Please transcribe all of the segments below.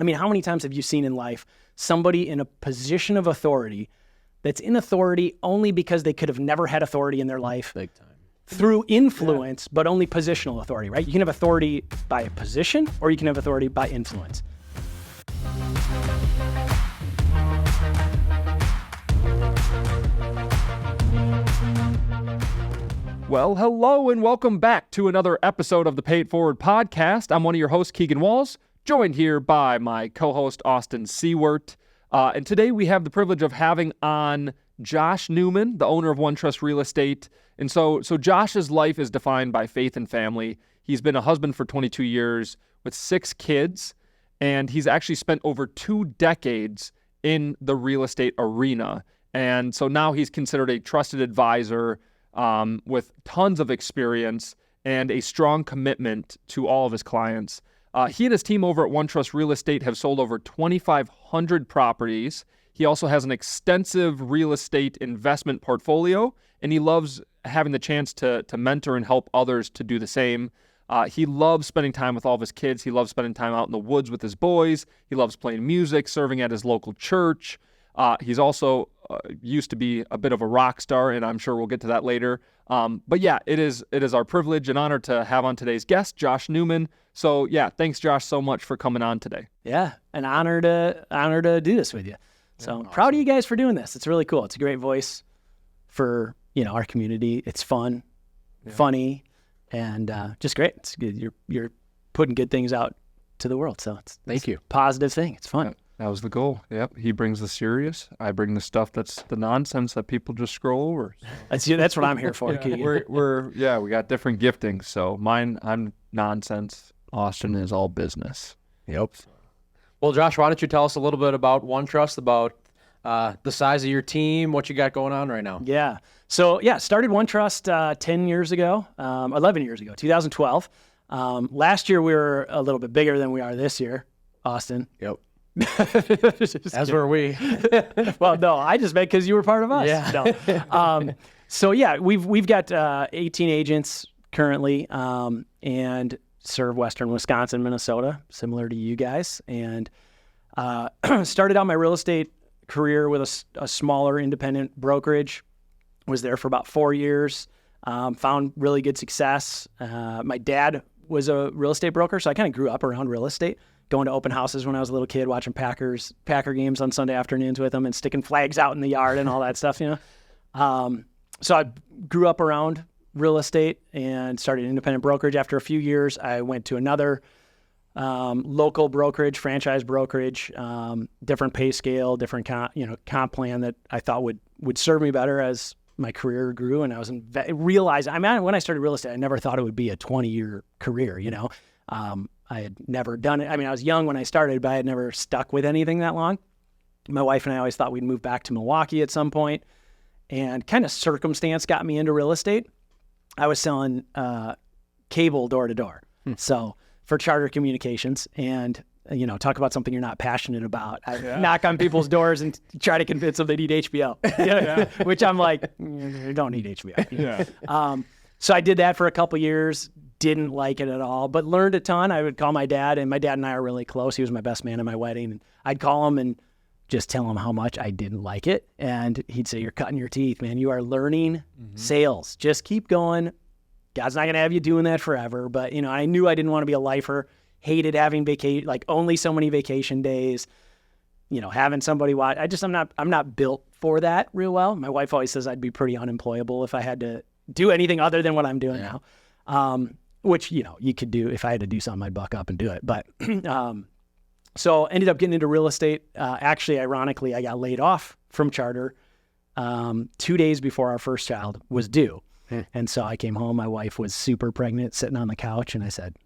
I mean, how many times have you seen in life somebody in a position of authority that's in authority only because they could have never had authority in their life? Big time. Through influence, but only positional authority, right? You can have authority by a position, or you can have authority by influence. Well, hello and welcome back to another episode of the Pay It Forward podcast. I'm one of your hosts, Keegan Walls, joined here by my co-host, Austin Sewert. And today we have the privilege of having on Josh Neumann, the owner of OneTrust Real Estate. And so Josh's life is defined by faith and family. He's been a husband for 22 years with 6 kids, and he's actually spent over 2 decades in the real estate arena. And so now he's considered a trusted advisor with tons of experience and a strong commitment to all of his clients. He and his team over at OneTrust Real Estate have sold over 2,500 properties. He also has an extensive real estate investment portfolio, and he loves having the chance to mentor and help others to do the same. He loves spending time with all of his kids. He loves spending time out in the woods with his boys. He loves playing music, serving at his local church. He's also used to be a bit of a rock star, and I'm sure we'll get to that later. But yeah, it is our privilege and honor to have on today's guest, Josh Neumann. So yeah, thanks, Josh, so much for coming on today. Yeah, an honor to do this with you. So Awesome. Proud of you guys for doing this. It's really cool. It's a great voice for our community. It's fun, funny, and just great. It's good. You're putting good things out to the world. So Thank you. a positive thing. It's fun. That was the goal. Yep. He brings the serious. I bring the stuff that's the nonsense that people just scroll over. That's what I'm here for. Keegan. We got different giftings. So I'm nonsense. Austin is all business. Yep. Well, Josh, why don't you tell us a little bit about OneTrust, about the size of your team, what you got going on right now? Yeah. So started OneTrust 10 years ago, 11 years ago, 2012. Last year we were a little bit bigger than we are this year, Austin. Yep. Just As kidding. were we. Well, no, I just meant because you were part of us. Yeah. No. So we've got 18 agents currently, and serve Western Wisconsin, Minnesota, similar to you guys. And started out my real estate career with a smaller independent brokerage. Was there for about 4 years. Found really good success. My dad was a real estate broker, so I kind of grew up around real estate. Going to open houses when I was a little kid, watching Packer games on Sunday afternoons with them, and sticking flags out in the yard and all that stuff, So I grew up around real estate and started an independent brokerage. After a few years, I went to another local brokerage, franchise brokerage, different pay scale, different comp plan that I thought would serve me better as my career grew. And I was realizing, when I started real estate, I never thought it would be a 20-year career. I had never done it. I was young when I started, but I had never stuck with anything that long. My wife and I always thought we'd move back to Milwaukee at some point, and kind of circumstance got me into real estate. I was selling cable door to door. So for Charter Communications, and talk about something you're not passionate about. I knock on people's doors and try to convince them they need HBO, which I'm like, you don't need HBO. Yeah. So I did that for a couple years. Didn't like it at all, but learned a ton. I would call my dad, and my dad and I are really close. He was my best man at my wedding. And I'd call him and just tell him how much I didn't like it. And he'd say, "You're cutting your teeth, man. You are learning sales. Just keep going. God's not going to have you doing that forever." But, I knew I didn't want to be a lifer. Hated having only so many vacation days, having somebody watch. I'm not built for that real well. My wife always says I'd be pretty unemployable if I had to do anything other than what I'm doing now. Which, you could do. If I had to do something, I'd buck up and do it. But so ended up getting into real estate. Actually, ironically, I got laid off from Charter 2 days before our first child was due. And so I came home. My wife was super pregnant, sitting on the couch. And I said,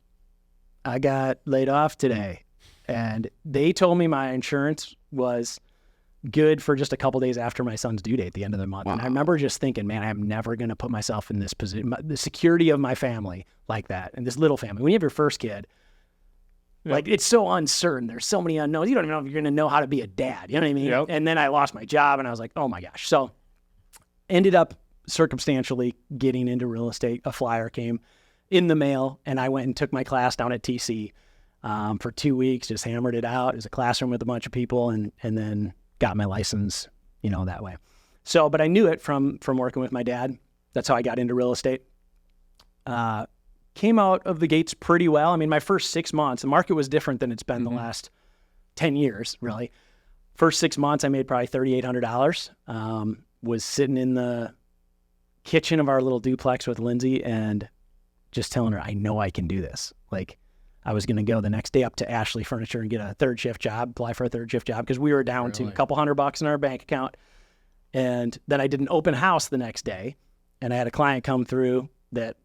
I got laid off today. And they told me my insurance was good for just a couple days after my son's due date at the end of the month. Wow. And I remember just thinking, man, I'm never going to put myself in this position, the security of my family like that, and this little family. When you have your first kid, it's so uncertain. There's so many unknowns. You don't even know if you're going to know how to be a dad. You know what I mean? Yep. And then I lost my job, and I was like, oh my gosh. So ended up circumstantially getting into real estate. A flyer came in the mail, and I went and took my class down at TC. for 2 weeks, just hammered it out. It was a classroom with a bunch of people, and then got my license, that way. So, but I knew it from working with my dad. That's how I got into real estate. Came out of the gates pretty well. I mean, my first 6 months, the market was different than it's been the last 10 years, really. First 6 months, I made probably $3,800. Was sitting in the kitchen of our little duplex with Lindsay and just telling her, I know I can do this. Like, I was going to go the next day up to Ashley Furniture and get a third shift job, apply for a third shift job, because we were down to a couple $100 in our bank account. And then I did an open house the next day, and I had a client come through that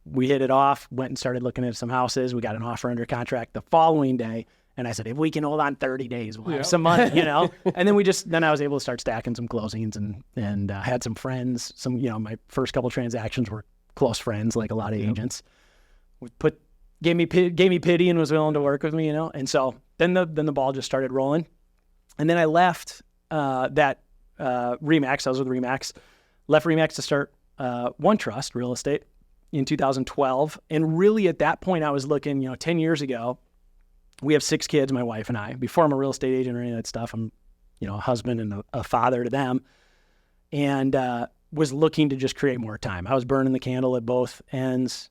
we hit it off, went and started looking at some houses. We got an offer under contract the following day. And I said, if we can hold on 30 days, we'll have some money, And then I was able to start stacking some closings and had some friends. My first couple transactions were close friends, like a lot of agents. Gave me pity and was willing to work with me, And so then the ball just started rolling. And then I left that Remax. I was with Remax. Left Remax to start OneTrust Real Estate in 2012. And really at that point I was looking, 10 years ago. We have 6 kids, my wife and I. Before I'm a real estate agent or any of that stuff, I'm, a husband and a father to them. And was looking to just create more time. I was burning the candle at both ends.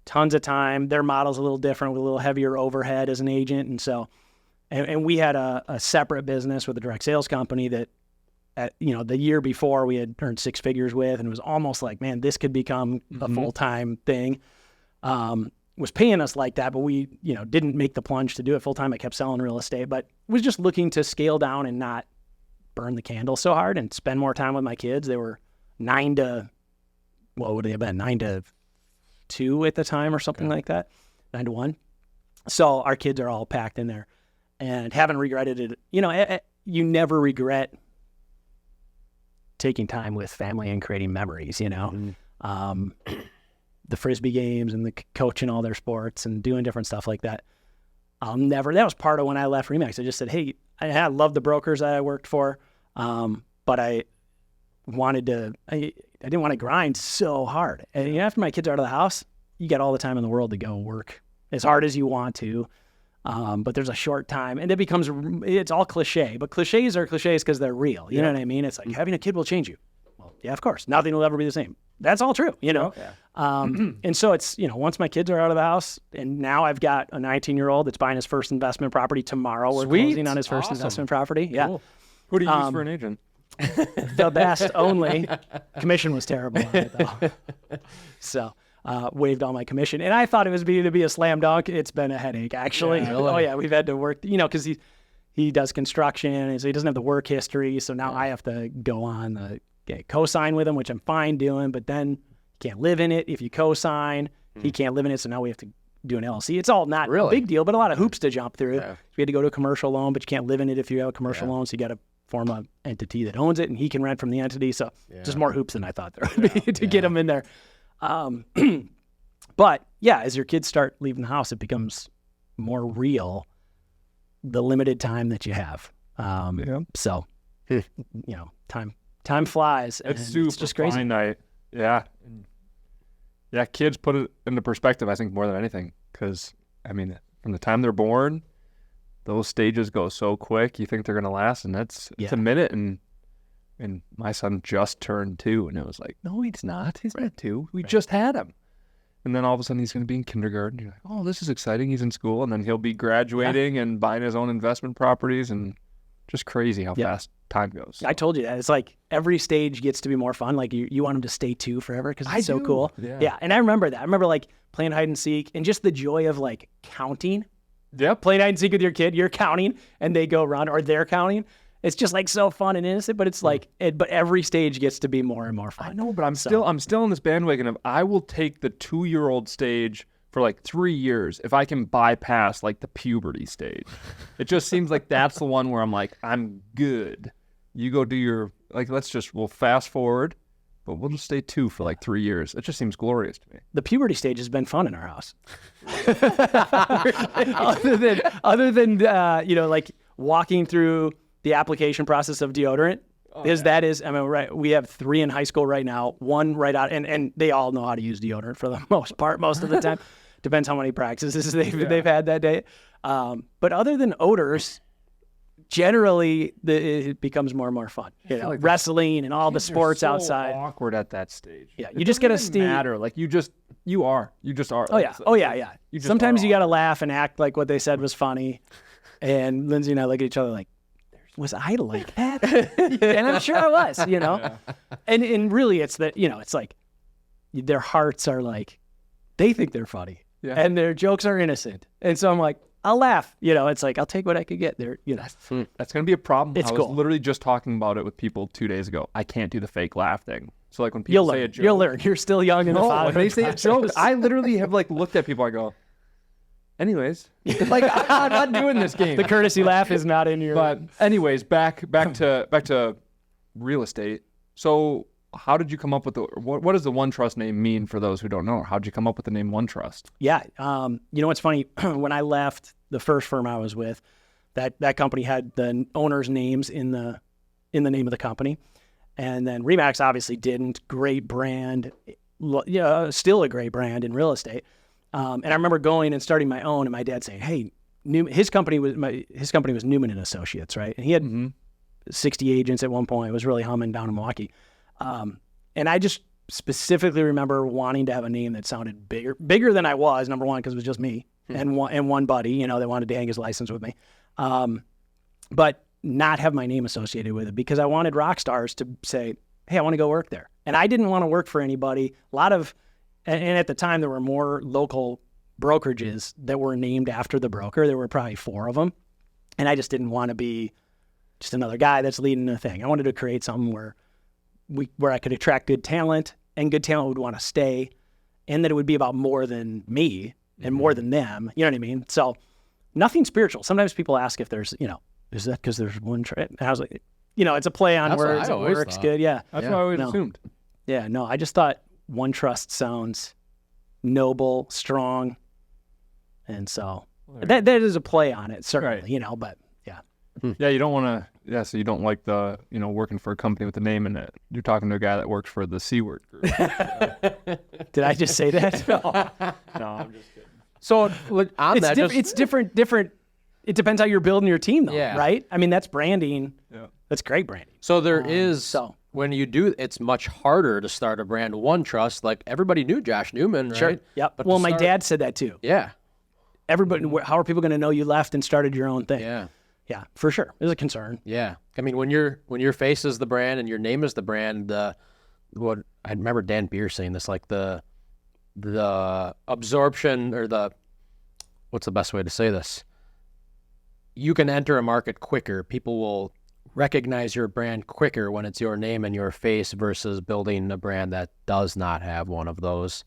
Tons of time. Their model's a little different with a little heavier overhead as an agent. And so, and we had a separate business with a direct sales company that, the year before we had earned 6 figures with, and it was almost like, man, this could become a full-time thing. Was paying us like that, but we, didn't make the plunge to do it full time. I kept selling real estate, but was just looking to scale down and not burn the candle so hard and spend more time with my kids. They were 9 to 2 at the time or something like that, 9 to 1. So our kids are all packed in there and haven't regretted it. You never regret taking time with family and creating memories, the Frisbee games and the coaching all their sports and doing different stuff like that. That was part of when I left Remax. I just said, hey, I love the brokers that I worked for, but I didn't want to grind so hard. And after my kids are out of the house, you got all the time in the world to go work as hard as you want to. But there's a short time, and it's all cliche, but cliches are cliches because they're real. You know what I mean? It's like having a kid will change you. Well, yeah, of course. Nothing will ever be the same. That's all true, And so it's, once my kids are out of the house, and now I've got a 19-year-old that's buying his first investment property tomorrow. We're closing on his first investment property. Yeah. Cool. Who do you use for an agent? The best only. Commission was terrible on it, though. So waived all my commission. And I thought it was going to be a slam dunk. It's been a headache, actually. Yeah, really? Oh, yeah. We've had to work, because he does construction, and so he doesn't have the work history. So now I have to go on the co-sign with him, which I'm fine doing, but then you can't live in it. If you co-sign, he can't live in it. So now we have to do an LLC. It's all not a big deal, but a lot of hoops to jump through. Yeah. So we had to go to a commercial loan, but you can't live in it if you have a commercial loan. So you got to form an entity that owns it, and he can rent from the entity. So just more hoops than I thought there would be to get him in there. But yeah, as your kids start leaving the house, it becomes more real, the limited time that you have. So, time flies. It's just crazy. Finite. Yeah. Yeah, kids put it into perspective, I think, more than anything. Because, from the time they're born, those stages go so quick. You think they're going to last, and it's a minute. And my son just turned 2, and it was like, no, he's not. He's not 2. We just had him. And then all of a sudden, he's going to be in kindergarten. You're like, oh, this is exciting. He's in school, and then he'll be graduating and buying his own investment properties, and just crazy how fast time goes. So. I told you that. It's like every stage gets to be more fun. Like you want him to stay 2 forever because it's so cool. Yeah. And I remember that. I remember like playing hide and seek and just the joy of like counting. Yep. Playing hide and seek with your kid. You're counting and they go around or they're counting. It's just like so fun and innocent, but it's like, but every stage gets to be more and more fun. I know, but I'm still in this bandwagon of I will take the 2-year-old stage for like 3 years if I can bypass like the puberty stage. It just seems like that's the one where I'm like, I'm good. You go do your, like, we'll fast forward, but we'll just stay 2 for like 3 years. It just seems glorious to me. The puberty stage has been fun in our house. other than like walking through the application process of deodorant. That is, right. We have 3 in high school right now, 1 right out, and they all know how to use deodorant for the most part, most of the time. Depends how many practices they've had that day. But other than odors, generally it becomes more and more fun. Like wrestling and all the sports outside. Awkward at that stage. Yeah, you just gotta stay. Matter like you just are. Oh yeah. Sometimes you gotta laugh and act like what they said was funny. And Lindsay and I look at each other like, was I like that? And I'm sure I was. And really, it's that it's like their hearts are like they think they're funny, and their jokes are innocent. And so I'm like, I'll laugh. It's like I'll take what I could get there. That's gonna be a problem. It's I was literally just talking about it with people 2 days ago. I can't do the fake laugh thing. So like when people say a joke, you'll learn. You're still young and when they say a joke, I literally have like looked at people. I go, anyways, like I'm not doing this game. The courtesy laugh is not in your. But anyways, back to real estate. So how did you come up with what does the OneTrust name mean for those who don't know? How did you come up with the name OneTrust? Yeah. What's funny? When I left the first firm I was with, that company had the owners' names in the name of the company. And then RE/MAX obviously didn't. Great brand. Still a great brand in real estate. And I remember going and starting my own and my dad saying, hey, his company was Neumann and Associates, right? And he had 60 agents at one point. It was really humming down in Milwaukee. And I just specifically remember wanting to have a name that sounded bigger than I was, number one, because it was just me and one buddy, that wanted to hang his license with me. But not have my name associated with it because I wanted rock stars to say, hey, I want to go work there. And I didn't want to work for anybody. And at the time there were more local brokerages that were named after the broker. There were probably 4 of them. And I just didn't want to be just another guy that's leading a thing. I wanted to create something where I could attract good talent and good talent would want to stay and that it would be about more than me and more than them. You know what I mean? So nothing spiritual. Sometimes people ask if there's, is that because there's one trip? And I was like, it's a play on words. It works good. Yeah. That's what I always assumed. Yeah. No, I just thought OneTrust sounds noble, strong. And so that is a play on it, certainly, but yeah. Yeah, you don't want to, so you don't like the, working for a company with a name in it. You're talking to a guy that works for the C Word group. Did I just say that? No, I'm just kidding. So it's different. It depends how you're building your team, though, right? I mean, that's branding. Yeah. That's great branding. So there is, when you do, it's much harder to start a brand. OneTrust, like everybody knew Josh Neumann, right? Sure. Yep. But my dad said that too. Yeah. Everybody, how are people going to know you left and started your own thing? Yeah. Yeah, for sure. It was a concern. Yeah. I mean, when your face is the brand and your name is the brand, what I remember Dan Beer saying this, like the absorption or what's the best way to say this? You can enter a market quicker. People will recognize your brand quicker when it's your name and your face versus building a brand that does not have one of those.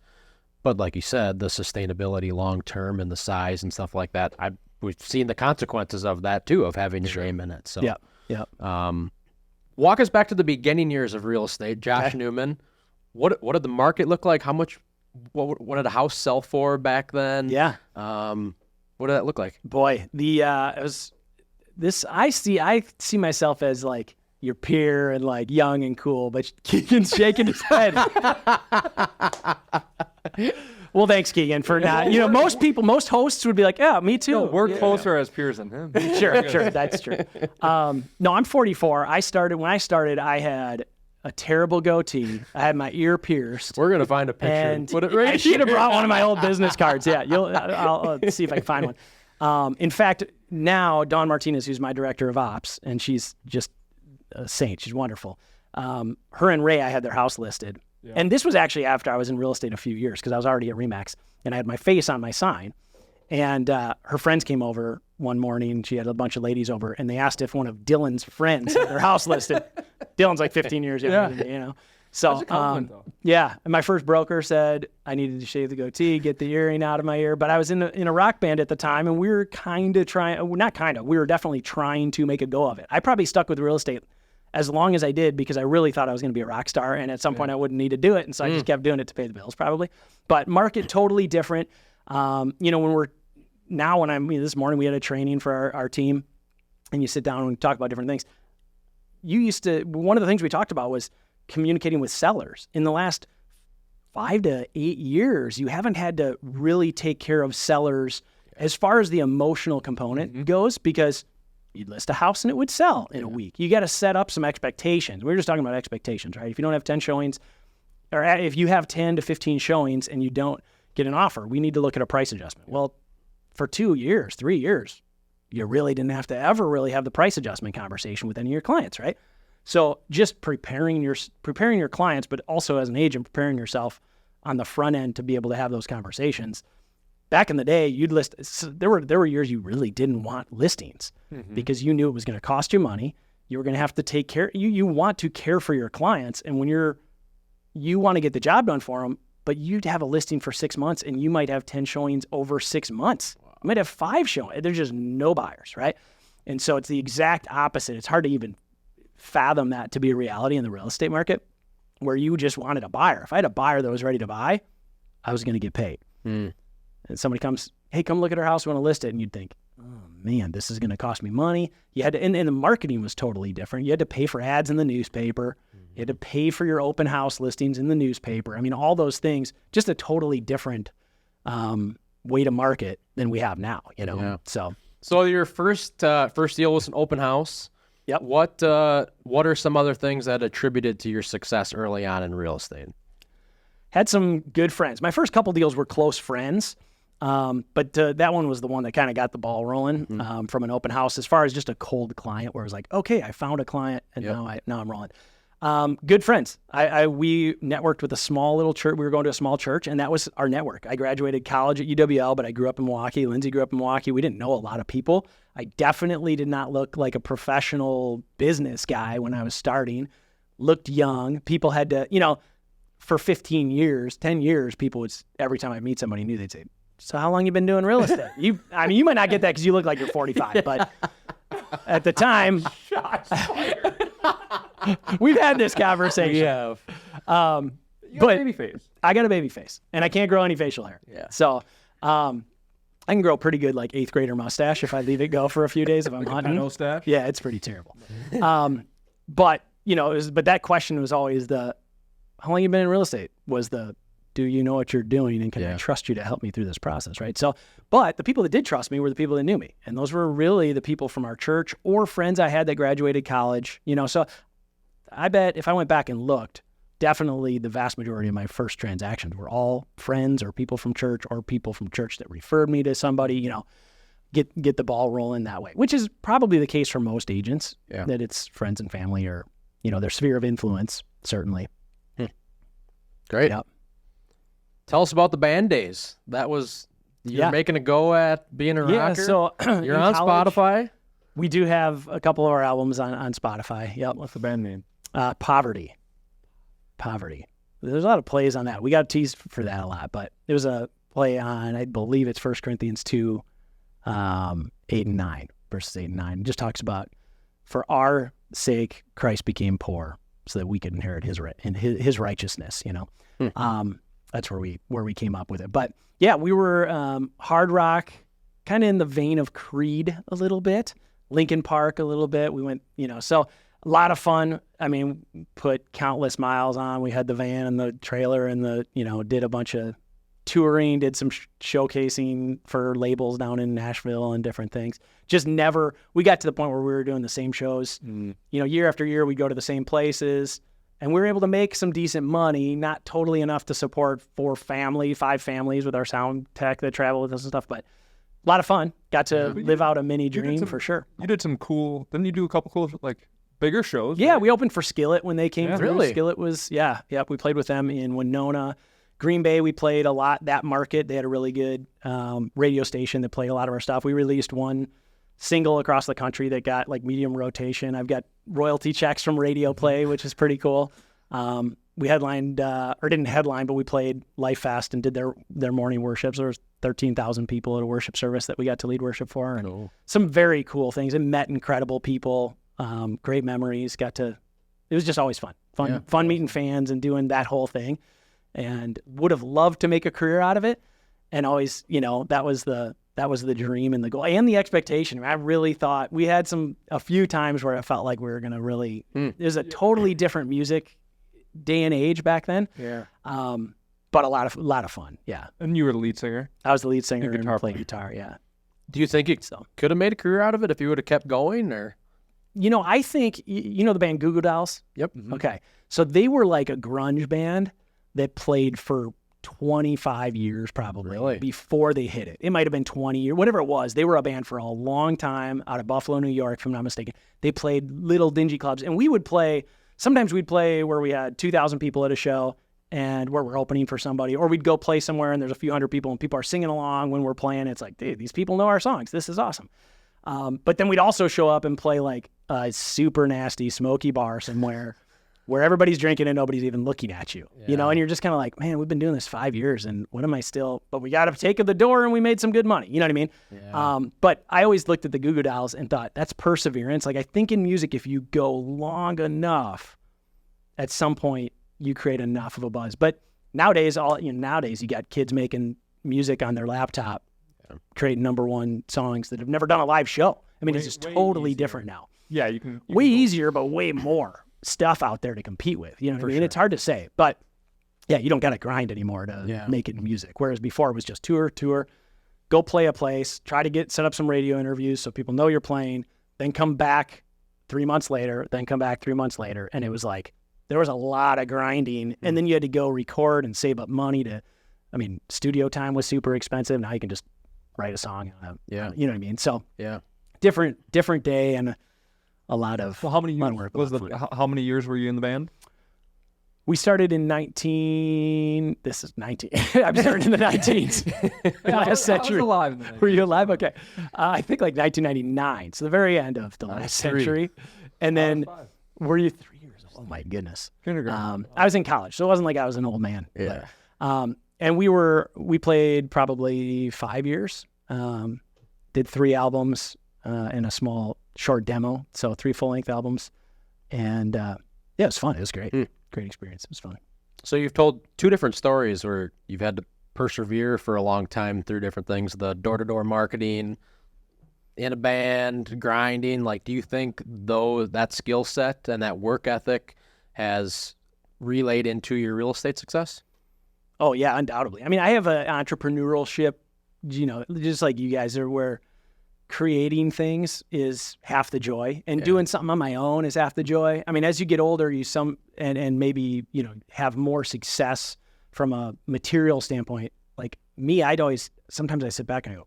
But like you said, the sustainability long term and the size and stuff like that, we've seen the consequences of that too, of having your name in it. So yeah. Walk us back to the beginning years of real estate. Josh Neumann, what did the market look like? How much? What did a house sell for back then? Yeah. What did that look like? Boy, I see myself as like your peer and like young and cool, but Keegan's shaking his head. Well, thanks, Keegan, for not. Most hosts would be like, "Yeah, me too." No, we're closer as peers than him. Sure, that's true. No, I'm 44. When I started, I had a terrible goatee. I had my ear pierced. We're gonna find a picture and put it right. I should have brought one of my old business cards. Yeah, I'll see if I can find one. In fact, now Dawn Martinez, who's my director of ops, and she's just a saint. She's wonderful. Her and Ray, I had their house listed. Yeah. And this was actually after I was in real estate a few years because I was already at RE/MAX and I had my face on my sign. And her friends came over one morning. She had a bunch of ladies over and they asked if one of Dylan's friends had their house listed. Dylan's like 15 years younger than me, So, that's a compliment, though. Yeah. And my first broker said I needed to shave the goatee, get the earring out of my ear. But I was in a rock band at the time and we were we were definitely trying to make a go of it. I probably stuck with real estate as long as I did because I really thought I was going to be a rock star and at some point I wouldn't need to do it. And so I just kept doing it to pay the bills probably. But market totally different. This morning we had a training for our team and you sit down and we talk about different things. One of the things we talked about was communicating with sellers. In the last 5 to 8 years, you haven't had to really take care of sellers as far as the emotional component goes, because you'd list a house and it would sell in a week. You got to set up some expectations. We were just talking about expectations, right? If you don't have 10 showings, or if you have 10 to 15 showings and you don't get an offer, we need to look at a price adjustment. Well, for 2 years, 3 years, you really didn't have to ever really have the price adjustment conversation with any of your clients, right? So just preparing your clients, but also as an agent, preparing yourself on the front end to be able to have those conversations. Back in the day, you'd list. So there were years you really didn't want listings because you knew it was going to cost you money. You were going to have to take care. You want to care for your clients, and when you want to get the job done for them, but you'd have a listing for 6 months, and you might have 10 showings over 6 months. Wow. You might have 5 showings. There's just no buyers, right? And so it's the exact opposite. It's hard to even fathom that to be a reality in the real estate market, where you just wanted a buyer. If I had a buyer that was ready to buy, I was going to get paid. And somebody comes, hey, come look at our house, we want to list it. And you'd think, oh man, this is going to cost me money. You had to, and the marketing was totally different. You had to pay for ads in the newspaper. You had to pay for your open house listings in the newspaper. I mean, all those things, just a totally different way to market than we have now, you know? Yeah. So your first deal was an open house. Yep. What are some other things that attributed to your success early on in real estate? Had some good friends. My first couple deals were close friends, but that one was the one that kind of got the ball rolling from an open house, as far as just a cold client where it was like, okay, I found a client and now I'm rolling. Good friends. We networked with a small little church. We were going to a small church, and that was our network. I graduated college at UWL, but I grew up in Milwaukee. Lindsay grew up in Milwaukee. We didn't know a lot of people. I definitely did not look like a professional business guy when I was starting. Looked young. People had to, for 10 years, people would, every time I meet somebody new, they'd say, so how long you been doing real estate? You might not get that because you look like you're 45, but at the time, we've had this conversation. We have. You got a baby face. I got a baby face, and I can't grow any facial hair. Yeah. So I can grow pretty good, like 8th grader mustache if I leave it go for a few days if I'm hunting. No stash? Yeah, it's pretty terrible. But that question was always how long you been in real estate? Was do you know what you're doing, and can I trust you to help me through this process, right? So, but the people that did trust me were the people that knew me, and those were really the people from our church or friends I had that graduated college, So I bet if I went back and looked, definitely the vast majority of my first transactions were all friends or people from church that referred me to somebody, get the ball rolling that way, which is probably the case for most agents, that it's friends and family or, their sphere of influence, certainly. Great. Yep. Tell us about the band days. You're making a go at being a rocker? So you're on college, Spotify? We do have a couple of our albums on Spotify. Yep. What's the band name? Poverty. There's a lot of plays on that. We got teased for that a lot, but there was a play on, I believe it's 1 Corinthians 2, 8 and 9, verses 8 and 9. It just talks about, for our sake, Christ became poor so that we could inherit his righteousness, That's where we came up with it. But yeah, we were hard rock, kind of in the vein of Creed a little bit, Linkin Park a little bit. We went, so a lot of fun. I mean, put countless miles on. We had the van and the trailer and did a bunch of touring, did some showcasing for labels down in Nashville and different things. Just never, we got to the point where we were doing the same shows, year after year, we'd go to the same places. And we were able to make some decent money, not totally enough to support 5 families with our sound tech that travel with us and stuff, but a lot of fun. Got to live out a mini dream for sure. You did some cool, didn't you do a couple cool, bigger shows? Yeah, right? We opened for Skillet when they came through. Really? Skillet was, we played with them in Winona. Green Bay, we played a lot, that market. They had a really good radio station that played a lot of our stuff. We released one single across the country that got medium rotation. I've got royalty checks from radio play, which is pretty cool. We headlined, or didn't headline, but we played Life Fast and did their morning worships. There was 13,000 people at a worship service that we got to lead worship for, and some very cool things, and met incredible people, great memories. It was just always fun meeting fans and doing that whole thing, and would have loved to make a career out of it. And always, that was the dream and the goal and the expectation. I really thought we had a few times where I felt like we were going to really, there's a totally different music day and age back then. Yeah. but a lot of fun. Yeah. And you were the lead singer. I was the lead singer and guitar played guitar. Yeah. Do you think you could have made a career out of it if you would have kept going, or? I think, you know the band Goo Goo Dolls? Yep. Okay. So they were like a grunge band that played for 25 years probably Really? before they hit it. It might have been 20 years, whatever it was. They were a band for a long time out of Buffalo, New York, if I'm not mistaken. They played little dingy clubs, and sometimes we'd play where we had 2,000 people at a show and where we're opening for somebody, or we'd go play somewhere and there's a few hundred people and people are singing along when we're playing. It's like, dude, these people know our songs. This is awesome. But then we'd also show up and play like a super nasty smoky bar somewhere where everybody's drinking and nobody's even looking at you, and you're just kind of like, man, we've been doing this 5 years and what am I still, but we got to take the door and we made some good money. You know what I mean? Yeah. But I always looked at the Goo Goo Dolls and thought that's perseverance. Like I think in music, if you go long enough, at some point you create enough of a buzz. But nowadays, you got kids making music on their laptop, creating #1 songs that have never done a live show. I mean, it's just totally different now. Yeah, you can way easier, but way more stuff out there to compete with. You know what I mean? Sure. It's hard to say, but yeah, you don't got to grind anymore to make it in music. Whereas before it was just tour, go play a place, try to set up some radio interviews so people know you're playing, then come back 3 months later, then come back 3 months later. And it was like, there was a lot of grinding, and then you had to go record and save up money studio time was super expensive. Now you can just write a song. You know what I mean? So different day and a lot of how many years work. How many years were you in the band? We started in 19. This is 19. I'm starting in the 19s. Last century. I was alive in the 19s. Were you alive? Okay. I think like 1999. So the very end of the last century. And then were you 3 years old? Oh my goodness. Kindergarten. I was in college, so it wasn't like I was an old man. Yeah. But, and we played probably 5 years. Did 3 albums and a small short demo, so 3 full-length albums. And it was fun. It was great. Great experience. It was fun. So you've told 2 different stories where you've had to persevere for a long time through different things, the door-to-door marketing, in a band, grinding. Like, do you think, though, that skill set and that work ethic has relayed into your real estate success? Oh, yeah, undoubtedly. I mean, I have an entrepreneurship, just like you guys are, where creating things is half the joy, and doing something on my own is half the joy. I mean, as you get older, and maybe, have more success from a material standpoint. Like me, sometimes I sit back and I go,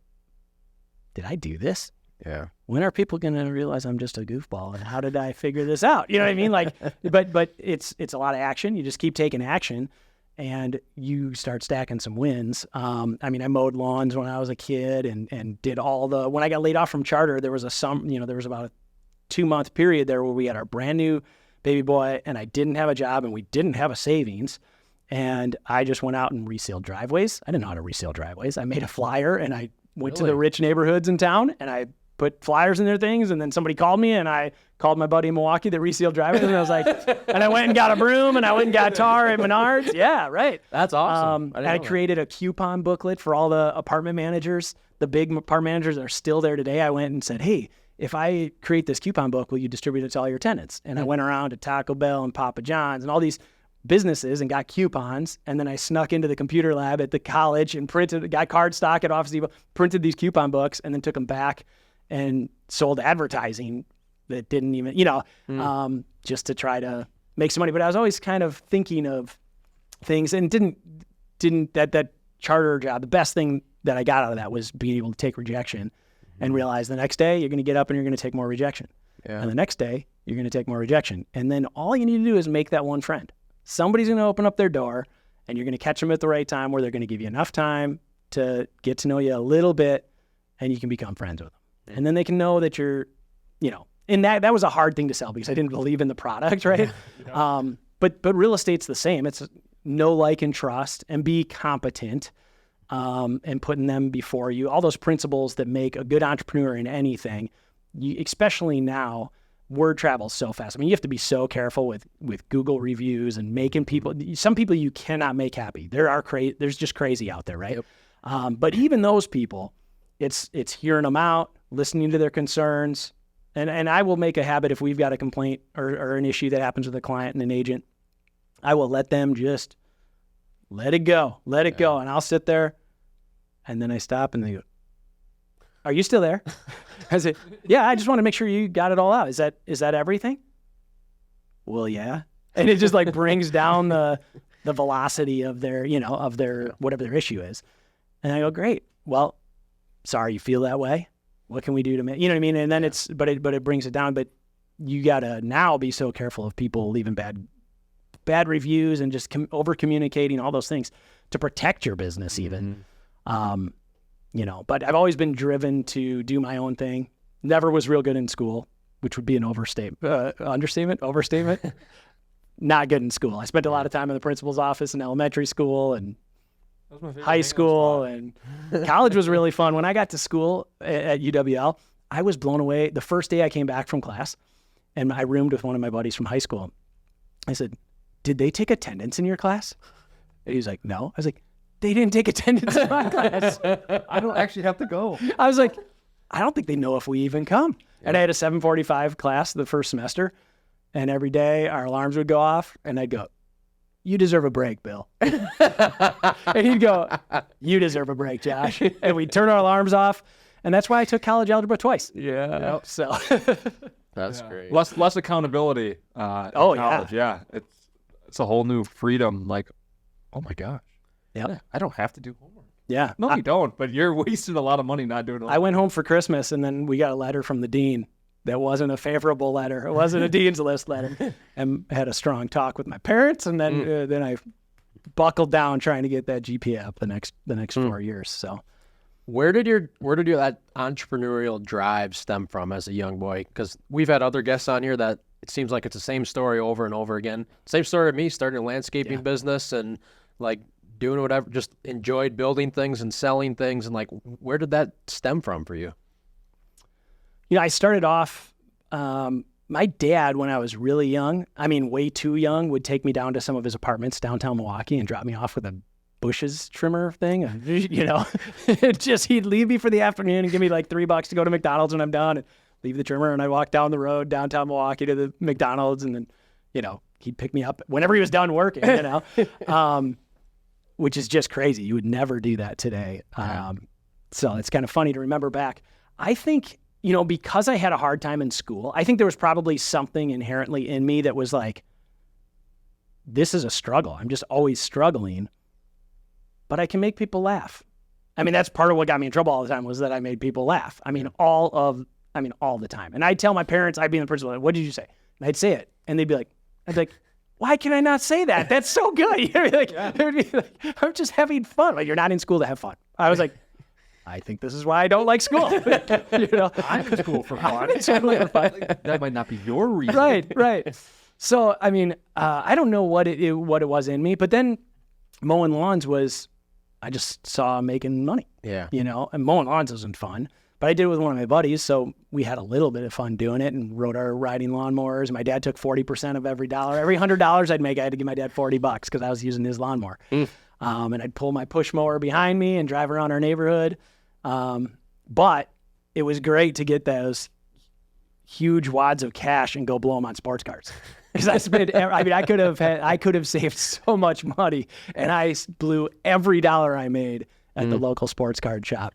did I do this? Yeah. When are people going to realize I'm just a goofball, and how did I figure this out? You know what I mean? Like, but it's a lot of action. You just keep taking action, and you start stacking some wins. I mowed lawns when I was a kid, and did when I got laid off from Charter, there was there was about a 2-month period there where we had our brand new baby boy, and I didn't have a job and we didn't have a savings. And I just went out and resealed driveways. I didn't know how to reseal driveways. I made a flyer and I went to the rich neighborhoods in town and I put flyers in their things, and then somebody called me, and I called my buddy in Milwaukee that resealed driveways, and I was like, and I went and got a broom, and I went and got tar at Menards. Yeah, right. That's awesome. I created a coupon booklet for all the apartment managers, the big apartment managers that are still there today. I went and said, hey, if I create this coupon book, will you distribute it to all your tenants? And I went around to Taco Bell and Papa John's and all these businesses and got coupons, and then I snuck into the computer lab at the college and got cardstock at Office Depot, printed these coupon books, and then took them back and sold advertising that didn't even, just to try to make some money. But I was always kind of thinking of things, and didn't that Charter job, the best thing that I got out of that was being able to take rejection and realize the next day you're going to get up and you're going to take more rejection. Yeah. And the next day you're going to take more rejection. And then all you need to do is make that one friend. Somebody's going to open up their door, and you're going to catch them at the right time where they're going to give you enough time to get to know you a little bit, and you can become friends with them. And then they can know that you're, and that was a hard thing to sell because I didn't believe in the product, right? But real estate's the same. It's know, like, and trust, and be competent, and putting them before you. All those principles that make a good entrepreneur in anything, especially now, word travels so fast. I mean, you have to be so careful with Google reviews and making some people you cannot make happy. There's just crazy out there, right? Yep. But even those people, it's hearing them out, listening to their concerns. And I will make a habit, if we've got a complaint or an issue that happens with a client and an agent, I will let them just, let it go. And I'll sit there. And then I stop and they go, are you still there? I say, yeah, I just want to make sure you got it all out. Is that everything? Well, yeah. And it just like brings down the velocity of their, whatever their issue is. And I go, great. Well, sorry you feel that way. What can we do to make, you know what I mean? And then but it brings it down. But you got to now be so careful of people leaving bad reviews and just over communicating, all those things to protect your business even. But I've always been driven to do my own thing. Never was real good in school, which would be an understatement. Not good in school. I spent a lot of time in the principal's office in elementary school and high school, and college was really fun. When I got to school at UWL, I was blown away. The first day I came back from class, and I roomed with one of my buddies from high school. I said, did they take attendance in your class? And he was like, no. I was like, they didn't take attendance in my class. I don't actually have to go. I was like, I don't think they know if we even come. Yeah. And I had a 7:45 class the first semester, and every day our alarms would go off, and I'd go, you deserve a break, Bill. And he'd go, you deserve a break, Josh. And we'd turn our alarms off, and that's why I took college algebra twice. Yeah. So that's great. Less accountability. In college. Yeah. It's a whole new freedom. Like, oh my gosh. Yeah. I don't have to do homework. Yeah. No, you don't, but you're wasting a lot of money not doing it. I went home for Christmas, and then we got a letter from the dean that wasn't a favorable letter. It wasn't a dean's list letter. And had a strong talk with my parents, and then I buckled down trying to get that GPA up the next 4 years. So where did that entrepreneurial drive stem from as a young boy? Because we've had other guests on here that it seems like it's the same story over and over again. Same story with me, starting a landscaping business and like doing whatever, just enjoyed building things and selling things. And like, where did that stem from for you? I started off, my dad, when I was really young, way too young, would take me down to some of his apartments downtown Milwaukee and drop me off with a bushes trimmer thing. He'd leave me for the afternoon and give me like $3 to go to McDonald's when I'm done, and leave the trimmer. And I'd walk down the road downtown Milwaukee to the McDonald's, and then, he'd pick me up whenever he was done working, which is just crazy. You would never do that today. So it's kind of funny to remember back. I think, because I had a hard time in school, I think there was probably something inherently in me that was like, this is a struggle. I'm just always struggling, but I can make people laugh. That's part of what got me in trouble all the time, was that I made people laugh. All the time. And I'd tell my parents, I'd be in the principal, what did you say? And I'd say it. And they'd be like, why can I not say that? That's so good. They'd be like, I'm just having fun. Like, you're not in school to have fun. I was like, I think this is why I don't like school. I'm in school for fun. That might not be your reason. Right. So, I don't know what it was in me, but then mowing lawns I just saw making money. Yeah. And mowing lawns wasn't fun, but I did it with one of my buddies, so we had a little bit of fun doing it and rode our riding lawnmowers. My dad took 40% of every dollar. Every $100 I'd make, I had to give my dad $40 because I was using his lawnmower. And I'd pull my push mower behind me and drive around our neighborhood. But it was great to get those huge wads of cash and go blow them on sports cars. Because I could have saved so much money, and I blew every dollar I made at the local sports card shop.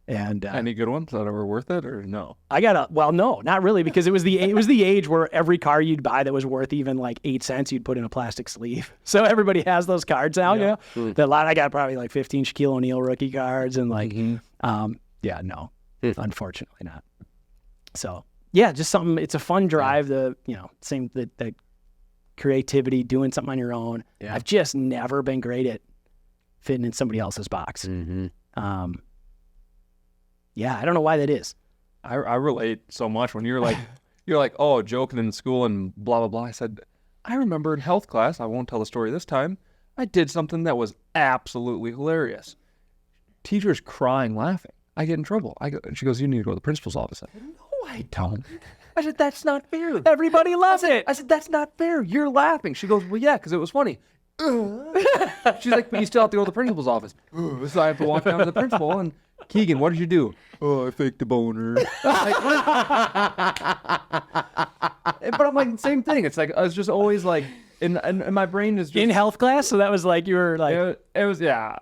And any good ones that were worth it, or no? No, not really, because it was the age where every car you'd buy that was worth even like 8 cents, you'd put in a plastic sleeve. So everybody has those cards now. I got probably like 15 Shaquille O'Neal rookie cards, and like, no, unfortunately not. So just something. It's a fun drive. The creativity, doing something on your own. Yeah. I've just never been great at fitting in somebody else's box. I don't know why that is. I relate so much when you're like, oh, joking in school and blah, blah, blah. I said, I remember in health class, I won't tell the story this time, I did something that was absolutely hilarious. Teacher's crying, laughing. I get in trouble. She goes, you need to go to the principal's office. I said, no, I don't. I said, that's not fair. Everybody loves it. I said, that's not fair. You're laughing. She goes, well, yeah, because it was funny. She's like, but you still have to go to the principal's office. So I have to walk down to the principal, and Keegan, what did you do? Oh, I faked a boner. But I'm like, same thing. It's like, I was just always like, And my brain is just in health class. So that was like, you were like, it was, yeah.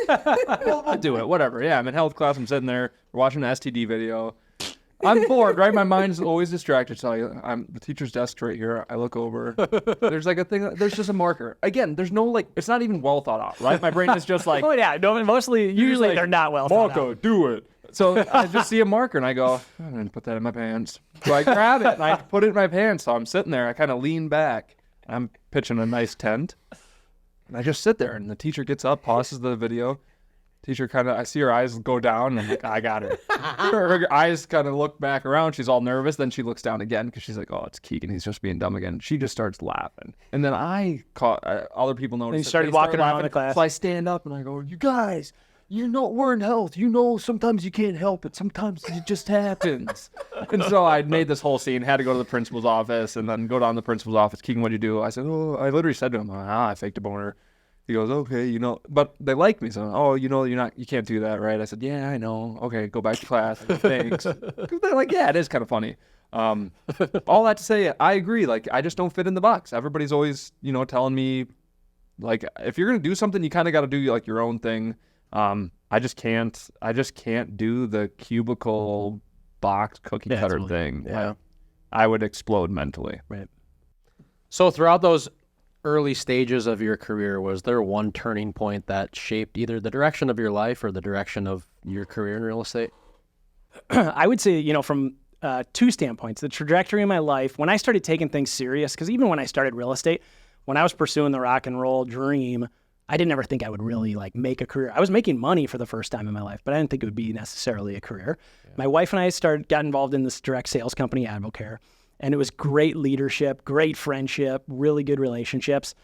I'll do it, whatever. Yeah, I'm in health class. I'm sitting there, we're watching an STD video. I'm bored, right? My mind's always distracted. So I'm the teacher's desk right here. I look over. There's like a thing. There's just a marker. Again, there's no like. It's not even well thought out, right? My brain is just like. oh yeah, no, usually like, they're not well thought out. Marco, do it. So I just see a marker and I go, I'm gonna put that in my pants. So I grab it and I put it in my pants. So I'm sitting there. I kind of lean back. I'm pitching a nice tent, and I just sit there. And the teacher gets up, pauses the video. Teacher I see her eyes go down, and I'm like, I got her. Her eyes kind of look back around. She's all nervous. Then she looks down again because she's like, oh, it's Keegan. He's just being dumb again. She just starts laughing. And then I caught, other people noticed. And you started walking around the class. So I stand up and I go, you guys, we're in health. Sometimes you can't help it. Sometimes it just happens. And so I made this whole scene, had to go to the principal's office, and then go down to the principal's office. Keegan, what'd you do? I said, I literally said to him, I faked a boner. He goes, okay, but they like me. So, you can't do that, right? I said, yeah, I know. Okay, go back to class. I go, thanks. They're like, yeah, it is kind of funny. All that to say, I agree. Like, I just don't fit in the box. Everybody's always, telling me, like, if you're going to do something, you kind of got to do like your own thing. I just can't do the cubicle box cookie cutter thing. Yeah. I would explode mentally. Right. So throughout those early stages of your career, was there one turning point that shaped either the direction of your life or the direction of your career in real estate? I would say, from two standpoints. The trajectory of my life, when I started taking things serious, because even when I started real estate, when I was pursuing the rock and roll dream, I didn't ever think I would really like make a career. I was making money for the first time in my life, but I didn't think it would be necessarily a career. Yeah. My wife and I got involved in this direct sales company, Advocare. And it was great leadership, great friendship, really good relationships.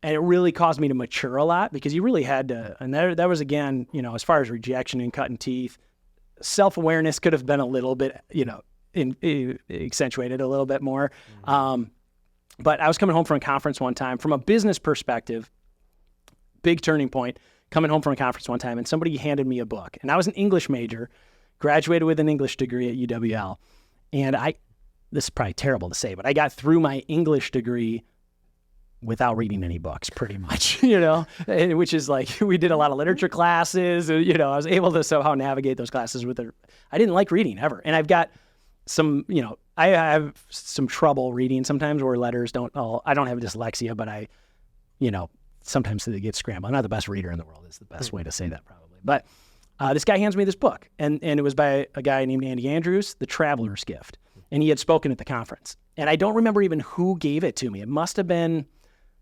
And it really caused me to mature a lot because you really had to, and that was, again, as far as rejection and cutting teeth, self-awareness could have been a little bit, accentuated a little bit more. Mm-hmm. But I was coming home from a conference one time from a business perspective, big turning point, coming home from a conference one time, and somebody handed me a book. And I was an English major, graduated with an English degree at UWL. And this is probably terrible to say, but I got through my English degree without reading any books, pretty much, which is like, we did a lot of literature classes, I was able to somehow navigate those classes with it. I didn't like reading ever. And I've got some, I have some trouble reading sometimes where letters I don't have dyslexia, but sometimes they get scrambled. I'm not the best reader in the world is the best way to say that probably. But this guy hands me this book, and it was by a guy named Andy Andrews, The Traveler's Gift. And he had spoken at the conference. And I don't remember even who gave it to me. It must have been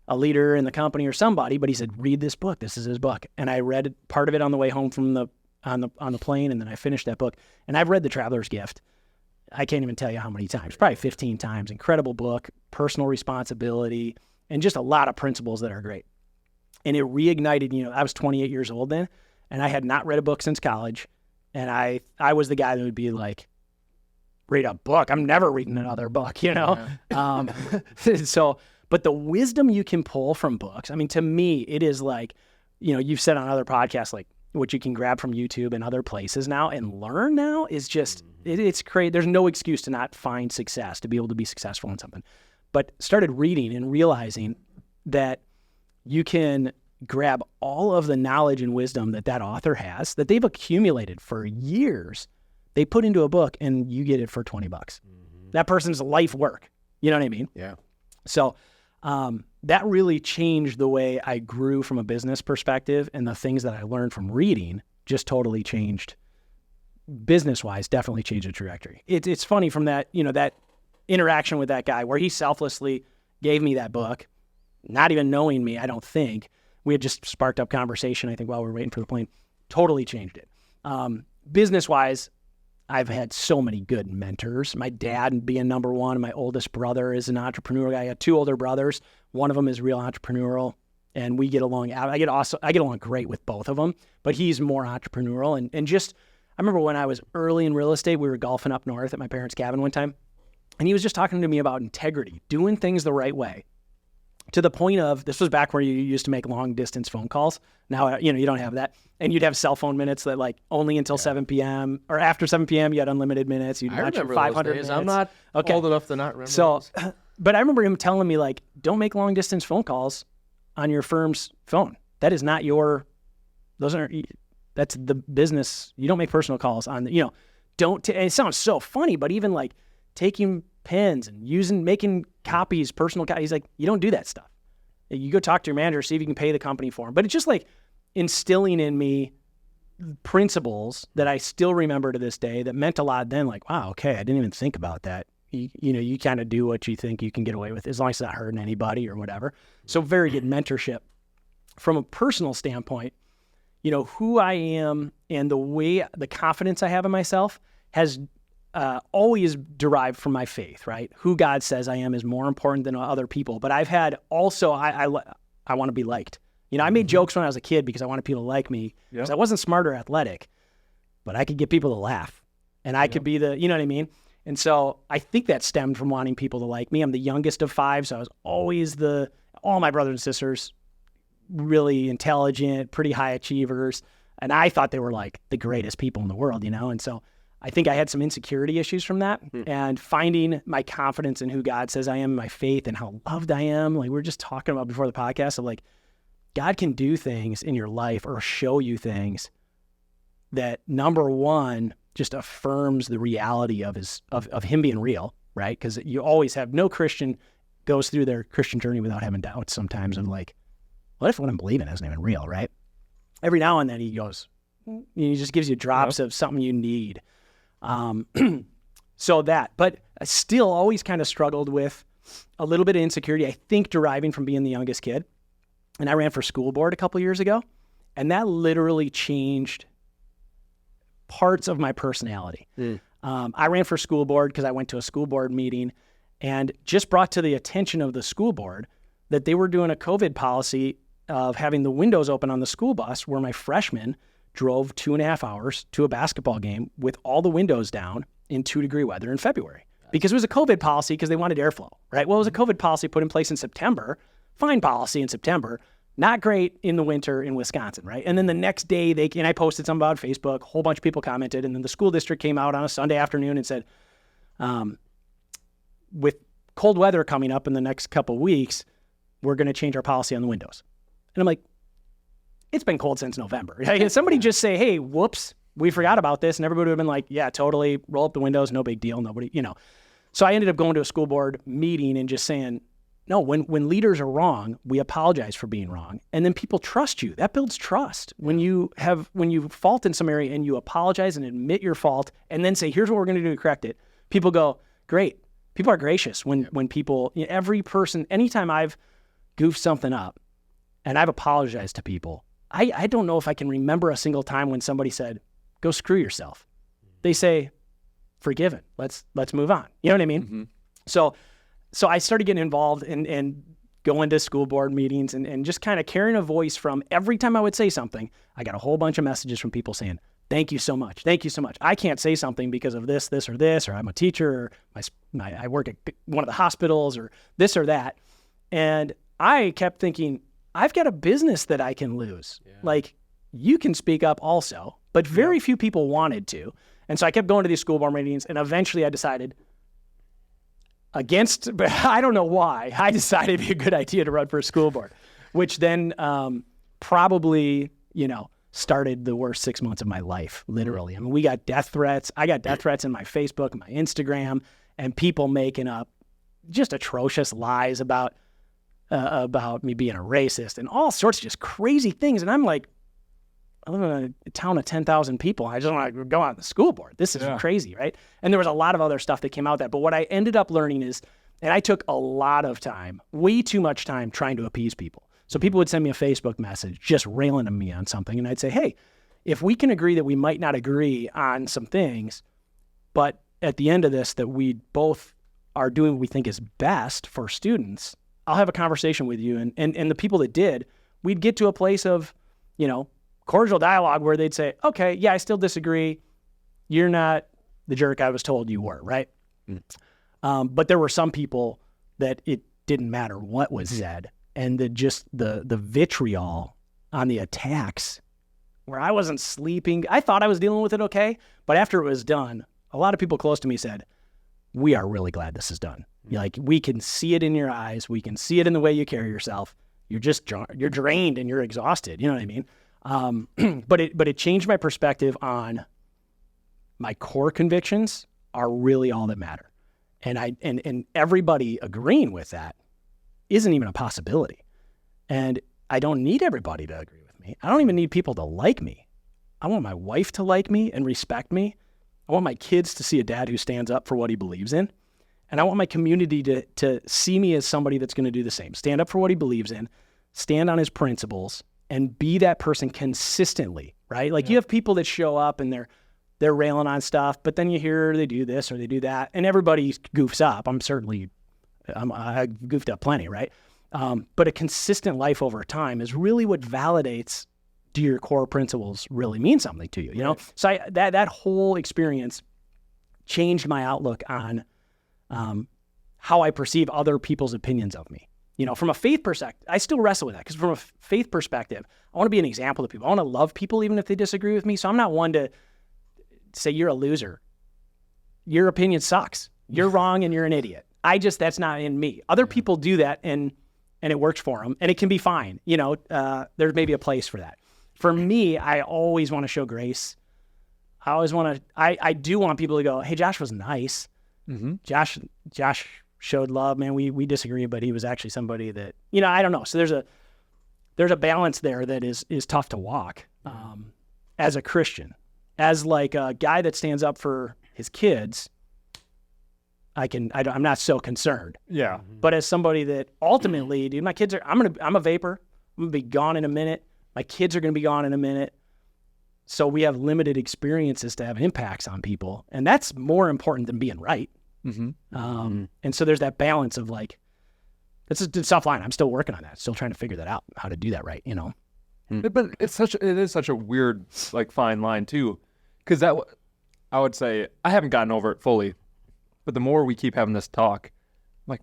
a leader in the company or somebody, but he said, read this book. This is his book. And I read part of it on the way home from on the plane, and then I finished that book. And I've read The Traveler's Gift. I can't even tell you how many times, probably 15 times. Incredible book, personal responsibility, and just a lot of principles that are great. And it reignited, I was 28 years old then, and I had not read a book since college. And I was the guy that would be like, read a book. I'm never reading another book, Yeah. But the wisdom you can pull from books, I mean, to me, it is like, you've said on other podcasts, like what you can grab from YouTube and other places now and learn now is just, it's great. There's no excuse to not find success, to be able to be successful in something. But started reading and realizing that you can grab all of the knowledge and wisdom that author has, that they've accumulated for years, they put into a book, and you get it for $20. Mm-hmm. That person's life work. You know what I mean? Yeah. So that really changed the way I grew from a business perspective, and the things that I learned from reading just totally changed, business-wise, definitely changed the trajectory. It's funny from that, that interaction with that guy where he selflessly gave me that book, not even knowing me, I don't think. We had just sparked up conversation, I think, while we were waiting for the plane. Totally changed it. Business-wise, I've had so many good mentors. My dad being number one. My oldest brother is an entrepreneur. I got two older brothers. One of them is real entrepreneurial, and we get along. I get along great with both of them, but he's more entrepreneurial. And just, I remember when I was early in real estate, we were golfing up north at my parents' cabin one time, and he was just talking to me about integrity, doing things the right way. To the point of, this was back where you used to make long distance phone calls. Now, you don't have that. And you'd have cell phone minutes that like only until 7 p.m. or after 7 p.m. you had unlimited minutes. You'd I watch remember 500 those days. minutes. I'm not old enough to not remember So those. But I remember him telling me, like, don't make long distance phone calls on your firm's phone. That is not that's the business. You don't make personal calls on the, and it sounds so funny, but even like taking pens and making copies, personal copies, he's like, you don't do that stuff. You go talk to your manager, see if you can pay the company for him. But it's just like instilling in me principles that I still remember to this day that meant a lot then. Like, wow, okay, I didn't even think about that. You kind of do what you think you can get away with as long as it's not hurting anybody or whatever. So very good mentorship. From a personal standpoint, who I am and the confidence I have in myself has always derived from my faith, right? Who God says I am is more important than other people. But I've had also, I want to be liked. I made jokes when I was a kid because I wanted people to like me because I wasn't smart or athletic, but I could get people to laugh and I could be you know what I mean? And so I think that stemmed from wanting people to like me. I'm the youngest of 5, so I was always all my brothers and sisters, really intelligent, pretty high achievers. And I thought they were like the greatest people in the world, And so I think I had some insecurity issues from that and finding my confidence in who God says I am, my faith and how loved I am. Like we were just talking about before the podcast of like, God can do things in your life or show you things that, number one, just affirms the reality of him being real, right? Because you always have, no Christian goes through their Christian journey without having doubts sometimes of like, what if what I'm believing isn't even real, right? Every now and then he just gives you drops of something you need. But I still always kind of struggled with a little bit of insecurity, I think deriving from being the youngest kid. And I ran for school board a couple years ago, and that literally changed parts of my personality. I ran for school board because I went to a school board meeting and just brought to the attention of the school board that they were doing a COVID policy of having the windows open on the school bus where my freshmen drove 2.5 hours to a basketball game with all the windows down in 2-degree weather in February. Because it was a COVID policy because they wanted airflow, right? Well, it was a COVID policy put in place in September, fine policy in September, not great in the winter in Wisconsin, right? And then the next day, I posted something about Facebook, a whole bunch of people commented, and then the school district came out on a Sunday afternoon and said, with cold weather coming up in the next couple weeks, we're going to change our policy on the windows. And I'm like, it's been cold since November. Like, somebody just say, hey, whoops, we forgot about this. And everybody would have been like, yeah, totally, roll up the windows, no big deal, nobody, So I ended up going to a school board meeting and just saying, no, when leaders are wrong, we apologize for being wrong. And then people trust you. That builds trust. When you fault in some area and you apologize and admit your fault and then say, here's what we're going to do to correct it. People go, great. People are gracious when people, every person, anytime I've goofed something up and I've apologized to people, I don't know if I can remember a single time when somebody said, go screw yourself. They say, forgiven. Let's move on. You know what I mean? Mm-hmm. So I started getting involved and going to school board meetings and just kind of carrying a voice from every time I would say something, I got a whole bunch of messages from people saying, thank you so much. Thank you so much. I can't say something because of this, or I'm a teacher, or I work at one of the hospitals, or this or that. And I kept thinking, I've got a business that I can lose. Yeah. Like, you can speak up also, but very few people wanted to. And so I kept going to these school board meetings, and eventually I decided, but I don't know why, I decided it'd be a good idea to run for a school board, which then probably, started the worst 6 months of my life, literally. I mean, we got death threats. I got death threats in my Facebook and my Instagram, and people making up just atrocious lies about me being a racist and all sorts of just crazy things. And I'm like, I live in a town of 10,000 people. I just want to go on the school board. This is crazy, right? And there was a lot of other stuff that came out of that. But what I ended up learning is, and I took a lot of time, way too much time trying to appease people. So people would send me a Facebook message just railing at me on something. And I'd say, hey, if we can agree that we might not agree on some things, but at the end of this, that we both are doing what we think is best for students, I'll have a conversation with you. And the people that did, we'd get to a place of, cordial dialogue where they'd say, okay, yeah, I still disagree. You're not the jerk I was told you were, right? But there were some people that it didn't matter what was said. And the vitriol on the attacks where I wasn't sleeping. I thought I was dealing with it okay. But after it was done, a lot of people close to me said, we are really glad this is done. Like, we can see it in your eyes. We can see it in the way you carry yourself. You're drained and you're exhausted. You know what I mean? But it changed my perspective on my core convictions are really all that matter. And everybody agreeing with that isn't even a possibility. And I don't need everybody to agree with me. I don't even need people to like me. I want my wife to like me and respect me. I want my kids to see a dad who stands up for what he believes in. And I want my community to see me as somebody that's going to do the same. Stand up for what he believes in, stand on his principles, and be that person consistently, right? Like, you have people that show up and they're railing on stuff, but then you hear they do this or they do that, and everybody goofs up. I goofed up plenty, right? But a consistent life over time is really what validates, do your core principles really mean something to you, you know? So that whole experience changed my outlook on how I perceive other people's opinions of me. You know, from a faith perspective, I still wrestle with that, because from a faith perspective, I want to be an example to people. I want to love people even if they disagree with me. So I'm not one to say, you're a loser. Your opinion sucks. You're wrong and you're an idiot. That's not in me. Other people do that, and it works for them, and it can be fine. You know, there's maybe a place for that. For me, I always want to show grace. I do want people to go, hey, Josh was nice. Mm-hmm. Josh showed love, man. We disagree, but he was actually somebody that, you know, I don't know. So there's a balance there that is tough to walk as a Christian. As like a guy that stands up for his kids, I'm not so concerned. Yeah. But as somebody that ultimately, dude, my kids I'm a vapor. I'm gonna be gone in a minute. My kids are gonna be gone in a minute. So we have limited experiences to have impacts on people, and that's more important than being right. Mm-hmm. And so there's that balance of like, it's a tough line. I'm still working on that. Still trying to figure that out, how to do that right, you know? But it is such a weird, like, fine line too. Cause I would say, I haven't gotten over it fully, but the more we keep having this talk, like,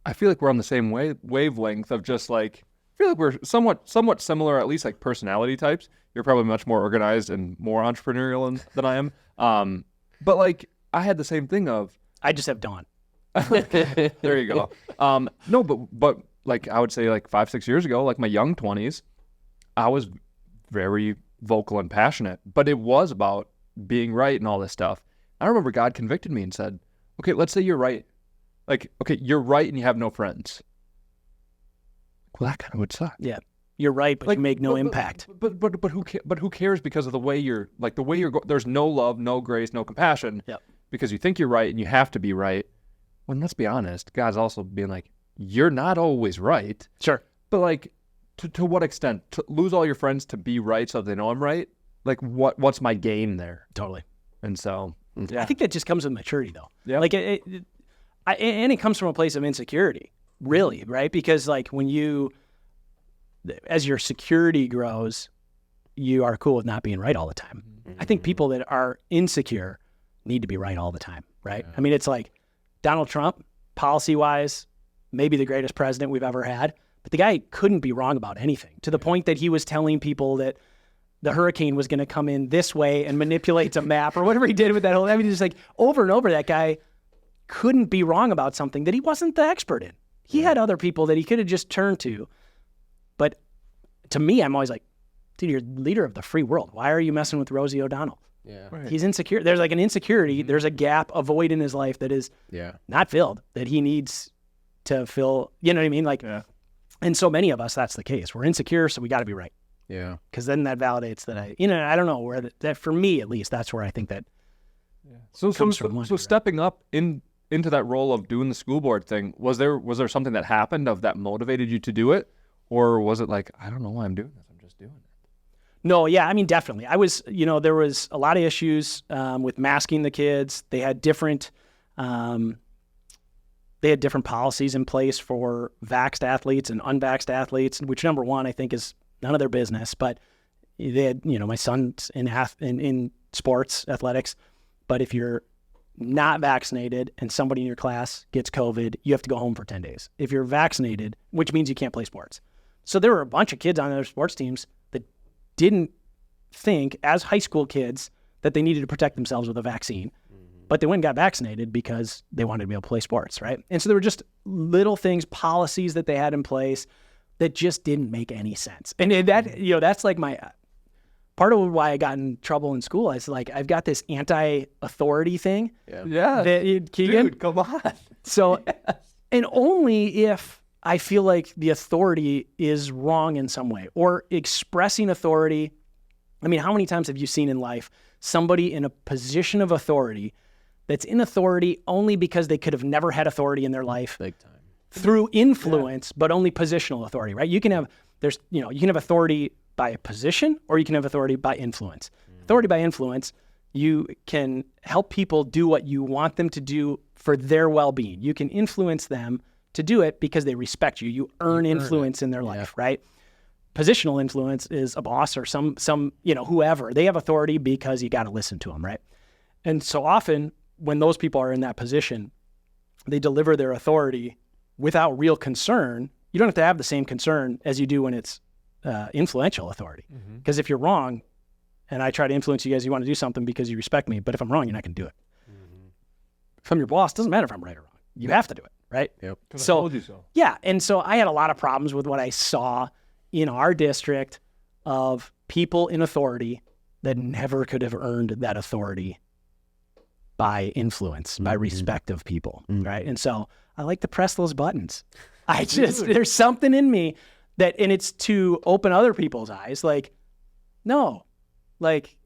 I feel like we're on the same wavelength of just like, I feel like we're somewhat similar, at least like personality types. You're probably much more organized and more entrepreneurial than I am. But like, I had the same thing of, I just have Dawn. there you go. No, but like, I would say like 5-6 years ago, like my young 20s, I was very vocal and passionate, but it was about being right and all this stuff. I remember God convicted me and said, okay, let's say you're right. Like, okay, you're right and you have no friends. Well, that kind of would suck. Yeah. You're right, but like, you make no impact. But who cares because of the way you're there's no love, no grace, no compassion. Yep. Because you think you're right and you have to be right. When, let's be honest, God's also being like, you're not always right. Sure. But like, to what extent? To lose all your friends to be right so they know I'm right? Like, what's my gain there? Totally. And so, yeah. I think that just comes with maturity, though. Yeah. Like, and it comes from a place of insecurity, really, right? Because like, as your security grows, you are cool with not being right all the time. Mm-hmm. I think people that are insecure need to be right all the time, right? Yeah. I mean, it's like Donald Trump, policy-wise, maybe the greatest president we've ever had, but the guy couldn't be wrong about anything, to the point that he was telling people that the hurricane was going to come in this way and manipulate a map or whatever he did with that whole, I mean, just like over and over, that guy couldn't be wrong about something that he wasn't the expert in. He had other people that he could have just turned to. But to me, I'm always like, dude, you're leader of the free world. Why are you messing with Rosie O'Donnell? Yeah. Right. He's insecure. There's like an insecurity. Mm-hmm. There's a gap, a void in his life that is not filled, that he needs to fill. You know what I mean? Like, and so many of us, that's the case. We're insecure, so we got to be right. Yeah. Because then that validates that I don't know where that for me, at least, that's where I think that comes from. So stepping up into that role of doing the school board thing, was there something that happened that motivated you to do it? Or was it like, I don't know why I'm doing this, I'm just doing it? No, yeah, I mean, definitely. I was, there was a lot of issues with masking the kids. They had different policies in place for vaxxed athletes and unvaxxed athletes, which, number one, I think is none of their business. But they had, my son's in sports, athletics. But if you're not vaccinated and somebody in your class gets COVID, you have to go home for 10 days. If you're vaccinated, which means you can't play sports. So there were a bunch of kids on their sports teams that didn't think, as high school kids, that they needed to protect themselves with a vaccine. Mm-hmm. but they went and got vaccinated because they wanted to be able to play sports, right? And so there were just little things, policies that they had in place that just didn't make any sense. And that, that's like part of why I got in trouble in school is like, I've got this anti-authority thing. Yeah. Keegan? Dude, come on. So, and only if I feel like the authority is wrong in some way or expressing authority. I mean, how many times have you seen in life somebody in a position of authority that's in authority only because they could have never had authority in their life? Big time. Through influence, but only positional authority, right? You can have authority by position, or you can have authority by influence. Authority by influence, you can help people do what you want them to do for their well-being. You can influence them to do it because they respect you. You earn influence in their life, right? Positional influence is a boss or some whoever. They have authority because you got to listen to them, right? And so often when those people are in that position, they deliver their authority without real concern. You don't have to have the same concern as you do when it's influential authority. Because if you're wrong and I try to influence you guys, you want to do something because you respect me, but if I'm wrong, you're not going to do it. If I'm your boss, doesn't matter if I'm right or wrong. You have to do it, right? Yep. So, I told you so. Yeah, and so I had a lot of problems with what I saw in our district of people in authority that never could have earned that authority by influence, by respect of people, right? And so I like to press those buttons. There's something in me that, and it's to open other people's eyes. Like, no, like,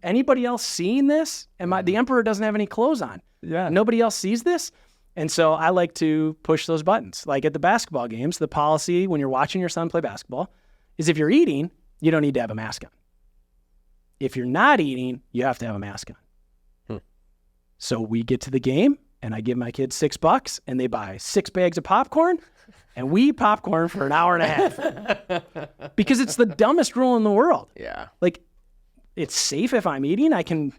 anybody else seeing this? The emperor doesn't have any clothes on. Yeah. Nobody else sees this. And so I like to push those buttons. Like at the basketball games, the policy when you're watching your son play basketball is if you're eating, you don't need to have a mask on. If you're not eating, you have to have a mask on. So we get to the game and I give my kids $6 and they buy 6 bags of popcorn and we eat popcorn for an hour and a half because it's the dumbest rule in the world. Yeah. Like, it's safe if I'm eating. I can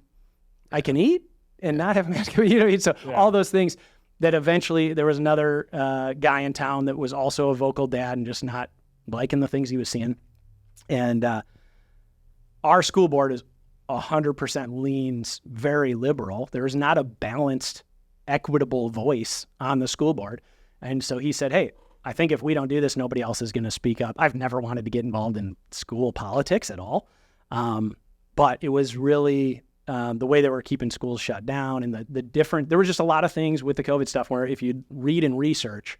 eat and not have a mask. So all those things that eventually there was another guy in town that was also a vocal dad and just not liking the things he was seeing. And our school board is 100% leans very liberal. There is not a balanced, equitable voice on the school board. And so he said, hey, I think if we don't do this, nobody else is going to speak up. I've never wanted to get involved in school politics at all. But it was really the way they were keeping schools shut down and there were just a lot of things with the COVID stuff where if you read and research,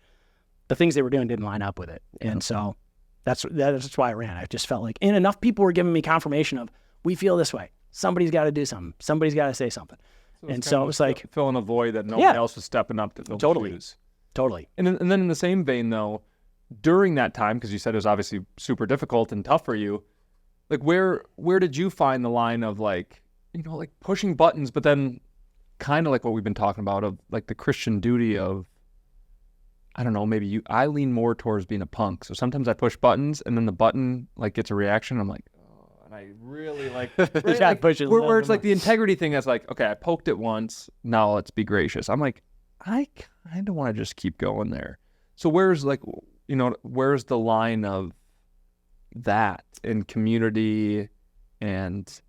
the things they were doing didn't line up with it. Yeah. And so that's why I ran. I just felt like, and enough people were giving me confirmation of, we feel this way. Somebody's got to do something. Somebody's got to say something. So it was like filling a void that nobody else was stepping up to fill. Totally. And then in the same vein, though, during that time, because you said it was obviously super difficult and tough for you, like where did you find the line of like pushing buttons, but then kind of like what we've been talking about of like the Christian duty of, I don't know, I lean more towards being a punk. So sometimes I push buttons and then the button like gets a reaction. I'm like, and I really like, where it's like the integrity thing that's like, okay, I poked it once, now let's be gracious. I'm like, I kind of want to just keep going there. So where's the line of that in community and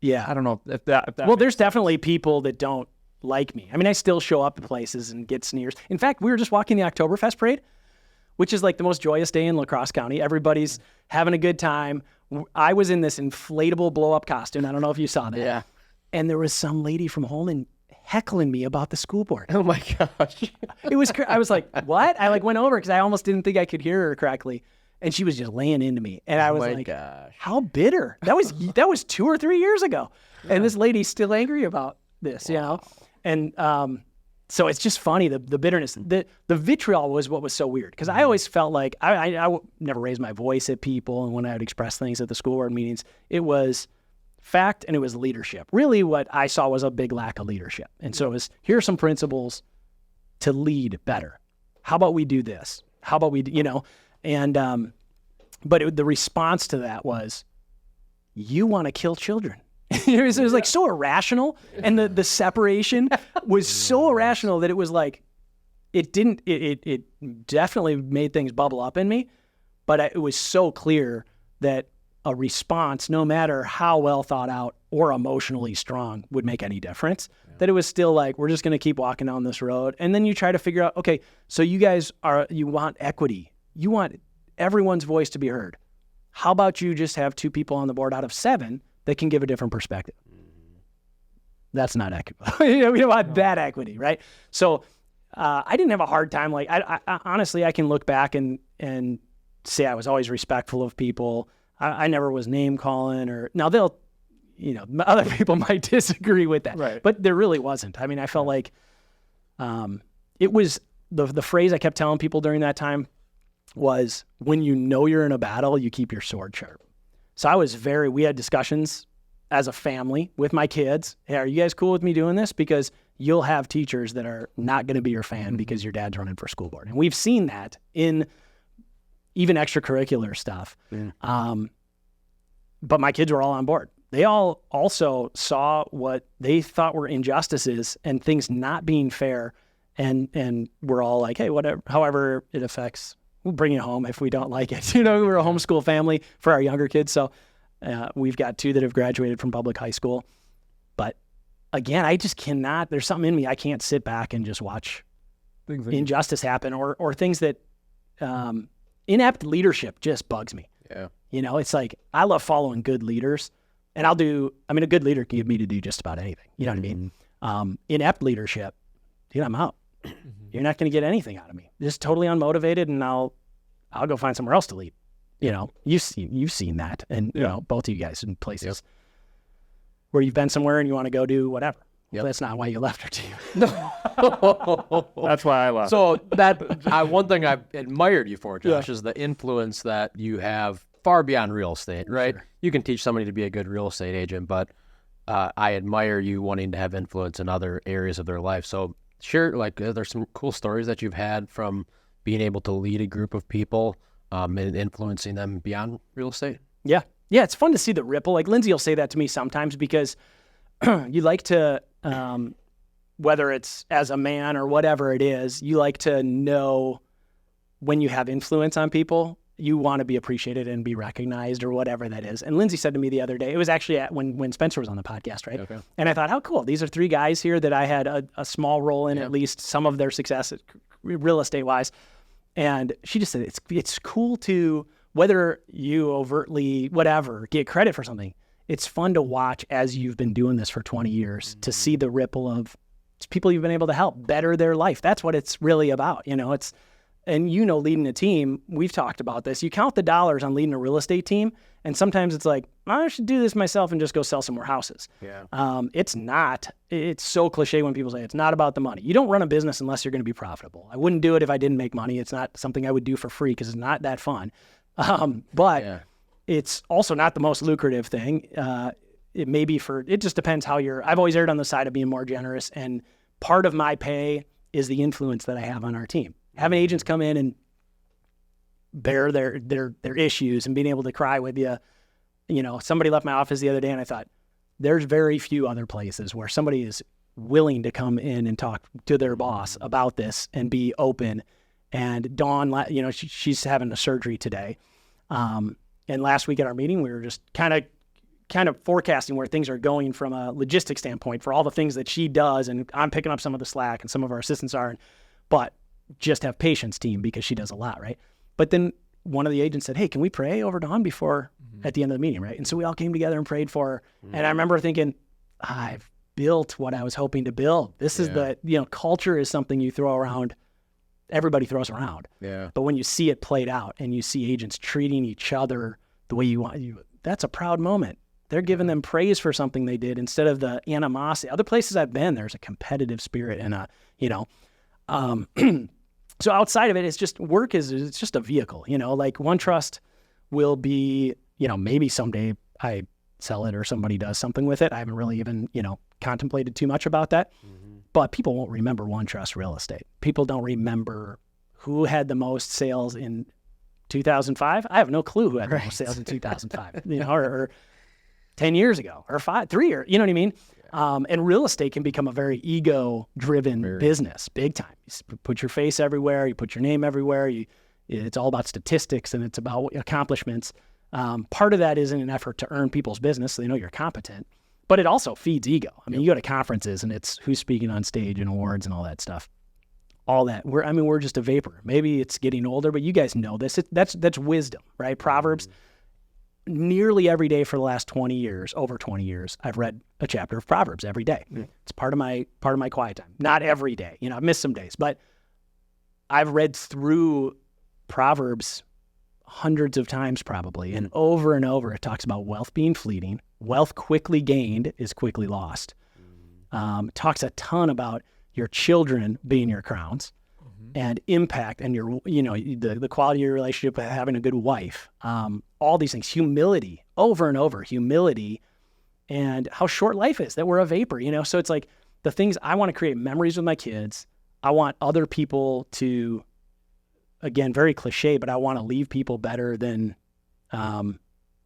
I don't know if that well, there's definitely people that don't like me. I mean, I still show up at places and get sneers. In fact, we were just walking the Oktoberfest parade, which is like the most joyous day in La Crosse County. Everybody's having a good time. I was in this inflatable blow-up costume. I don't know if you saw that. Yeah. And there was some lady from Holman heckling me about the school board. Oh my gosh. It was, I was like, what? I like went over because I almost didn't think I could hear her correctly. And she was just laying into me. And I was like, gosh. How bitter. That was 2 or 3 years ago. Yeah. And this lady's still angry about this, And so it's just funny, the bitterness. The vitriol was what was so weird. Because I always felt like, I never raised my voice at people. And when I would express things at the school board meetings, it was fact and it was leadership. Really what I saw was a big lack of leadership. And so it was, here are some principles to lead better. How about we do this? How about we, And, but the response to that was, you want to kill children. it was like so irrational. And the separation was so irrational that it was like, it definitely made things bubble up in me, but it was so clear that a response, no matter how well thought out or emotionally strong, would make any difference. that it was still like, we're just going to keep walking down this road. And then you try to figure out, okay, so you want equity. You want everyone's voice to be heard. How about you just have 2 people on the board out of 7 that can give a different perspective? That's not equitable. We don't want that equity, right? So I didn't have a hard time. Like, I honestly, I can look back and say I was always respectful of people. I never was name calling now other people might disagree with that, right. But there really wasn't. I mean, I felt like it was the phrase I kept telling people during that time was, when you know you're in a battle, you keep your sword sharp. So we had discussions as a family with my kids. Hey, are you guys cool with me doing this? Because you'll have teachers that are not going to be your fan because your dad's running for school board. And we've seen that in even extracurricular stuff. Yeah. But my kids were all on board. They all also saw what they thought were injustices and things not being fair. And we're all like, hey, whatever, however it affects, we'll bring it home if we don't like it. We're a homeschool family for our younger kids. So we've got 2 that have graduated from public high school. But again, I just cannot, there's something in me, I can't sit back and just watch injustice happen or things that inept leadership just bugs me. Yeah. It's like, I love following good leaders, and a good leader can get me to do just about anything. You know what I mean? Inept leadership, dude, I'm out. You're not going to get anything out of me. Just totally unmotivated, and I'll go find somewhere else to lead. You've seen that, and both of you guys in places where you've been somewhere and you want to go do whatever. Yep. That's not why you left our team. That's why I left. So one thing I've admired you for, Josh, is the influence that you have far beyond real estate, right? Sure. You can teach somebody to be a good real estate agent, but I admire you wanting to have influence in other areas of their life. So share, there's some cool stories that you've had from being able to lead a group of people and influencing them beyond real estate. Yeah. Yeah, it's fun to see the ripple. Like, Lindsay will say that to me sometimes because you like to, whether it's as a man or whatever it is, you like to know when you have influence on people, you want to be appreciated and be recognized or whatever that is. And Lindsay said to me the other day, it was actually when Spencer was on the podcast, right? Okay. And I thought, how cool. These are 3 guys here that I had a small role in, at least some of their success real estate wise. And she just said, it's cool to, whether you overtly, whatever, get credit for something, it's fun to watch as you've been doing this for 20 years to see the ripple of people you've been able to help better their life. That's what it's really about. Leading a team, we've talked about this. You count the dollars on leading a real estate team, and sometimes it's like, I should do this myself and just go sell some more houses. Yeah. It's not. It's so cliche when people say it's not about the money. You don't run a business unless you're going to be profitable. I wouldn't do it if I didn't make money. It's not something I would do for free because it's not that fun. It's also not the most lucrative thing. It may be it just depends how I've always erred on the side of being more generous, and part of my pay is the influence that I have on our team. Having agents come in and bear their issues and being able to cry with you. Somebody left my office the other day and I thought, there's very few other places where somebody is willing to come in and talk to their boss about this and be open. And Dawn, she's having a surgery today. And last week at our meeting, we were just kind of forecasting where things are going from a logistics standpoint for all the things that she does. And I'm picking up some of the slack and some of our assistants are, but just have patience, team, because she does a lot, right? But then one of the agents said, hey, can we pray over Dawn before at the end of the meeting, right? And so we all came together and prayed for her. And I remember thinking, I've built what I was hoping to build. This is culture is something you throw around. Everybody throws around. Yeah. But when you see it played out and you see agents treating each other the way you want, that's a proud moment. They're giving them praise for something they did instead of the animosity. Other places I've been, there's a competitive spirit and so outside of it, it's just work it's just a vehicle, like OneTrust will be, maybe someday I sell it or somebody does something with it. I haven't really even, contemplated too much about that, but people won't remember OneTrust Real Estate. People don't remember who had the most sales in 2005. I have no clue who had the most sales in 2005, or 10 years ago or 3 years, you know what I mean? And real estate can become a very ego-driven business, big time. You put your face everywhere, you put your name everywhere. It's all about statistics and it's about accomplishments. Part of that is in an effort to earn people's business so they know you're competent. But it also feeds ego. I mean, you go to conferences and it's who's speaking on stage and awards and all that stuff. All that. We're just a vapor. Maybe it's getting older, but you guys know this. That's wisdom, right? Proverbs. Nearly every day for the last 20 years, over 20 years, I've read a chapter of Proverbs every day. It's part of my quiet time. Not every day. You know, I've missed some days, but I've read through Proverbs hundreds of times probably, and over it talks about wealth being fleeting. Wealth quickly gained is quickly lost. Talks a ton about your children being your crowns. And impact and your, the quality of your relationship with having a good wife, all these things, humility, over and over, humility, and how short life is, that we're a vapor, So it's like the things I want to create memories with my kids. I want other people to, again, very cliche, but I want to leave people better than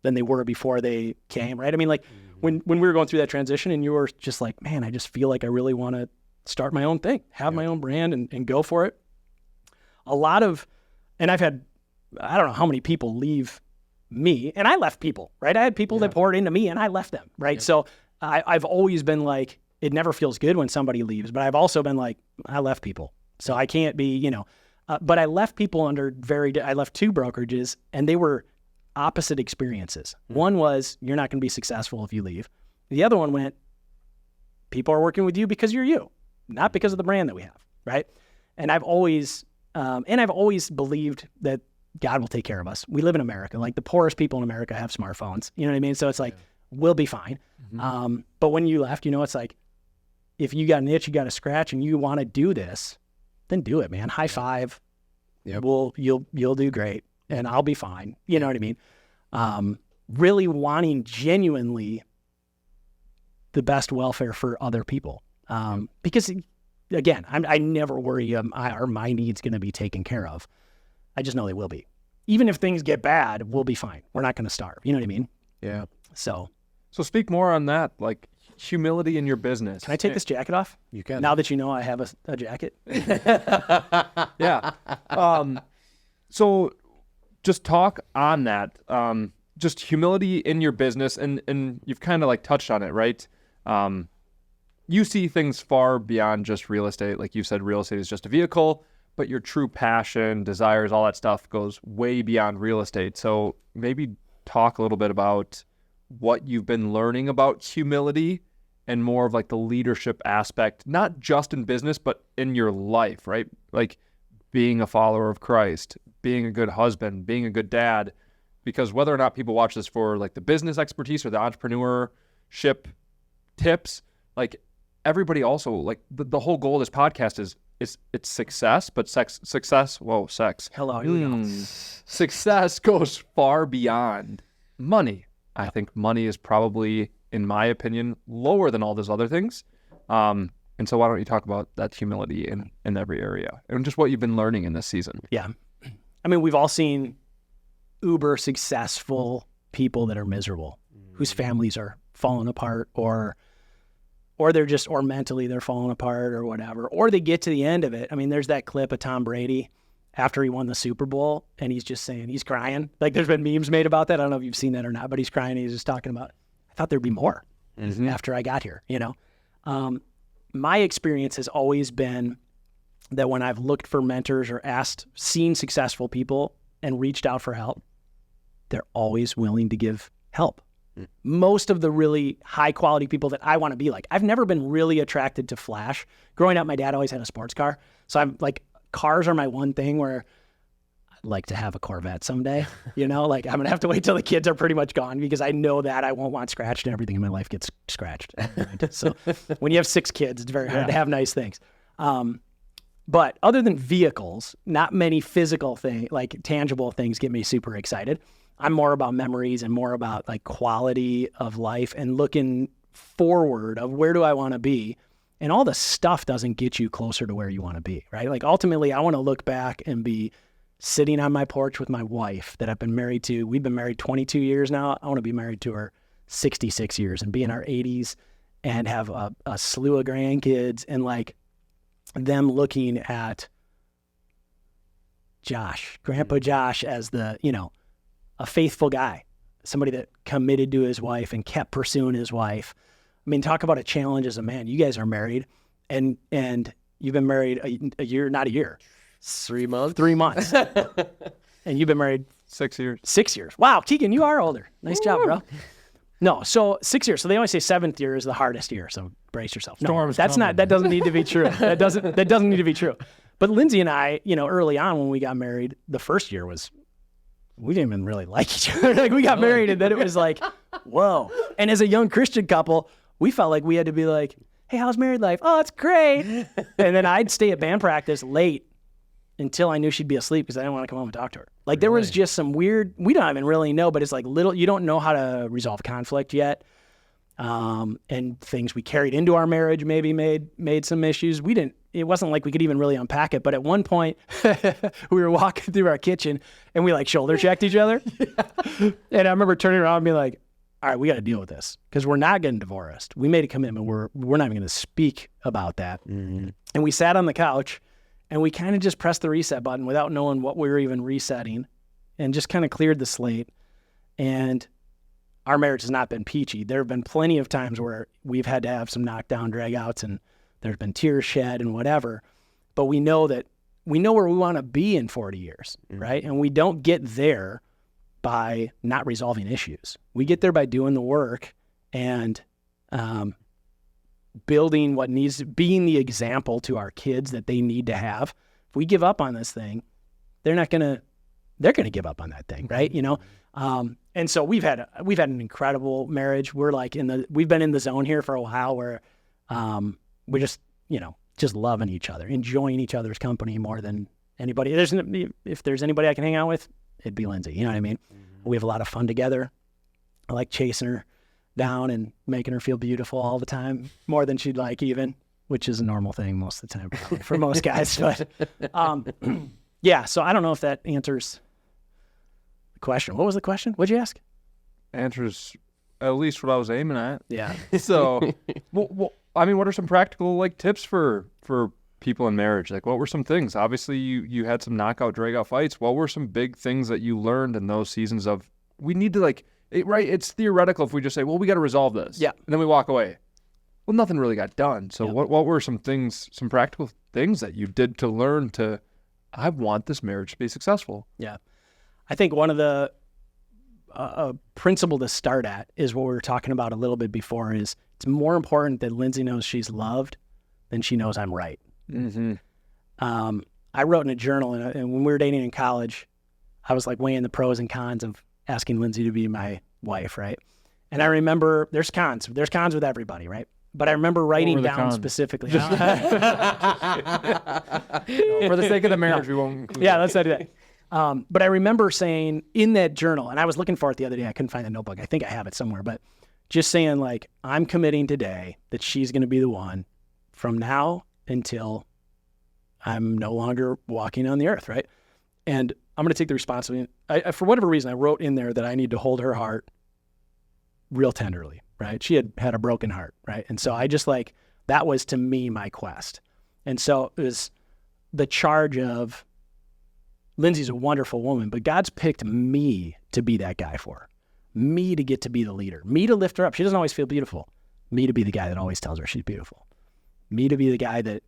they were before they came, right? I mean, like when we were going through that transition and you were just like, man, I just feel like I really want to start my own thing, have my own brand and go for it. And I've had, I don't know how many people leave me, and I left people, right? I had people that poured into me and I left them, right? So I've always been like, it never feels good when somebody leaves, but I've also been like, I left people. So I can't be, but I left people under I left 2 brokerages and they were opposite experiences. One was, you're not going to be successful if you leave. The other one went, people are working with you because you're you, not because of the brand that we have, right? And I've always believed that God will take care of us. We live in America. Like the poorest people in America have smartphones. You know what I mean? So it's like, we'll be fine. But when you left, it's like, if you got an itch, you got a scratch and you want to do this, then do it, man. High five. Yep. You'll do great and I'll be fine. You know what I mean? Really wanting genuinely the best welfare for other people. Because again, I never worry my needs going to be taken care of. I just know they will be. Even if things get bad, we'll be fine. We're not going to starve. You know what I mean? Yeah. So speak more on that, like humility in your business. Can I take this jacket off? You can. Now that you know I have a jacket. Yeah. So just talk on that. Just humility in your business, and you've kind of like touched on it, right? You see things far beyond just real estate. Like you said, real estate is just a vehicle, but your true passion, desires, all that stuff goes way beyond real estate. So maybe talk a little bit about what you've been learning about humility and more of like the leadership aspect, not just in business, but in your life, right? Like being a follower of Christ, being a good husband, being a good dad, because whether or not people watch this for like the business expertise or the entrepreneurship tips, like everybody also, like the whole goal of this podcast is it's success, but success. Hello, here we go. Success goes far beyond money. I think money is probably, in my opinion, lower than all those other things. And so why don't you talk about that humility in every area and just what you've been learning in this season? Yeah. I mean, we've all seen uber successful people that are miserable, whose families are falling apart or mentally they're falling apart or whatever, or they get to the end of it. I mean, there's that clip of Tom Brady after he won the Super Bowl and he's just saying, he's crying. Like there's been memes made about that. I don't know if you've seen that or not, but he's crying. He's just talking about, I thought there'd be more after I got here, My experience has always been that when I've looked for mentors or seen successful people and reached out for help, they're always willing to give help. Most of the really high quality people that I want to be like, I've never been really attracted to flash. Growing up, my dad always had a sports car. So I'm like, cars are my one thing where I'd like to have a Corvette someday, like I'm going to have to wait till the kids are pretty much gone because I know that I won't want scratched and everything in my life gets scratched. So when you have 6 kids, it's very hard to have nice things. But other than vehicles, not many physical things, like tangible things get me super excited. I'm more about memories and more about like quality of life and looking forward of where do I want to be. And all the stuff doesn't get you closer to where you want to be, right? Like ultimately I want to look back and be sitting on my porch with my wife that I've been married to. We've been married 22 years now. I want to be married to her 66 years and be in our 80s and have a slew of grandkids and like them looking at Grandpa Josh as the, a faithful guy, somebody that committed to his wife and kept pursuing his wife, I mean, talk about a challenge as a man. You guys are married, and you've been married a year, not a year. 3 months. 3 months. And you've been married 6 years. 6 years. Wow, Keegan, you are older. Nice job, bro. No, so 6 years. So they always say 7th year is the hardest year. So brace yourself. No, Storm's that's coming. not. That doesn't need to be true. That doesn't need to be true. But Lindsay and I, early on when we got married, the first year was we didn't even really like each other. Like we got married, and then it was like, whoa. And as a young Christian couple, we felt like we had to be like, hey, how's married life? Oh, it's great. And then I'd stay at band practice late until I knew she'd be asleep because I didn't want to come home and talk to her. Like there was just some weird, we don't even really know, but it's like you don't know how to resolve conflict yet. And things we carried into our marriage maybe made some issues. It wasn't like we could even really unpack it. But at one point we were walking through our kitchen and we like shoulder checked each other. And I remember turning around and being like, all right, we got to deal with this because we're not getting divorced. We made a commitment. We're not even going to speak about that. Mm-hmm. And we sat on the couch and we kind of just pressed the reset button without knowing what we were even resetting and just kind of cleared the slate. And our marriage has not been peachy. There have been plenty of times where we've had to have some knockdown drag-outs and there's been tears shed and whatever. But we know where we want to be in 40 years, right? And we don't get there by not resolving issues. We get there by doing the work and building being the example to our kids that they need to have. If we give up on this thing, they're going to give up on that thing, right? And so we've had an incredible marriage. We're like we've been in the zone here for a while where we're just loving each other, enjoying each other's company more than anybody. If there's anybody I can hang out with, it'd be Lindsay. You know what I mean? Mm-hmm. We have a lot of fun together. I like chasing her down and making her feel beautiful all the time, more than she'd like even, which is a normal thing most of the time probably for most guys. But yeah, so I don't know if that answers the question. What was the question? What'd you ask? Answers at least what I was aiming at. Yeah. So, well, I mean, what are some practical tips for people in marriage? Like, what were some things? Obviously, you had some knockout, drag-out fights. What were some big things that you learned in those seasons of, we need to right? It's theoretical if we just say, well, we got to resolve this. Yeah. And then we walk away. Well, nothing really got done. So what were some practical things that you did to learn I want this marriage to be successful? Yeah. I think one of the principle to start at is what we were talking about a little bit before is it's more important that Lindsay knows she's loved than she knows I'm right. Mm-hmm. I wrote in a journal, and when we were dating in college, I was like weighing the pros and cons of asking Lindsay to be my wife, right? And I remember there's cons with everybody, right? But I remember writing down specifically. For the sake of the marriage, we won't include Yeah, let's not do that. But I remember saying in that journal, and I was looking for it the other day. I couldn't find the notebook. I think I have it somewhere, but just saying I'm committing today that she's going to be the one from now until I'm no longer walking on the earth, right? And I'm going to take the responsibility. For whatever reason, I wrote in there that I need to hold her heart real tenderly, right? She had a broken heart, right? And so I just that was to me my quest. And so it was the charge of Lindsay's a wonderful woman, but God's picked me to be that guy for her, me to get to be the leader, me to lift her up. She doesn't always feel beautiful. Me to be the guy that always tells her she's beautiful. Me to be the guy that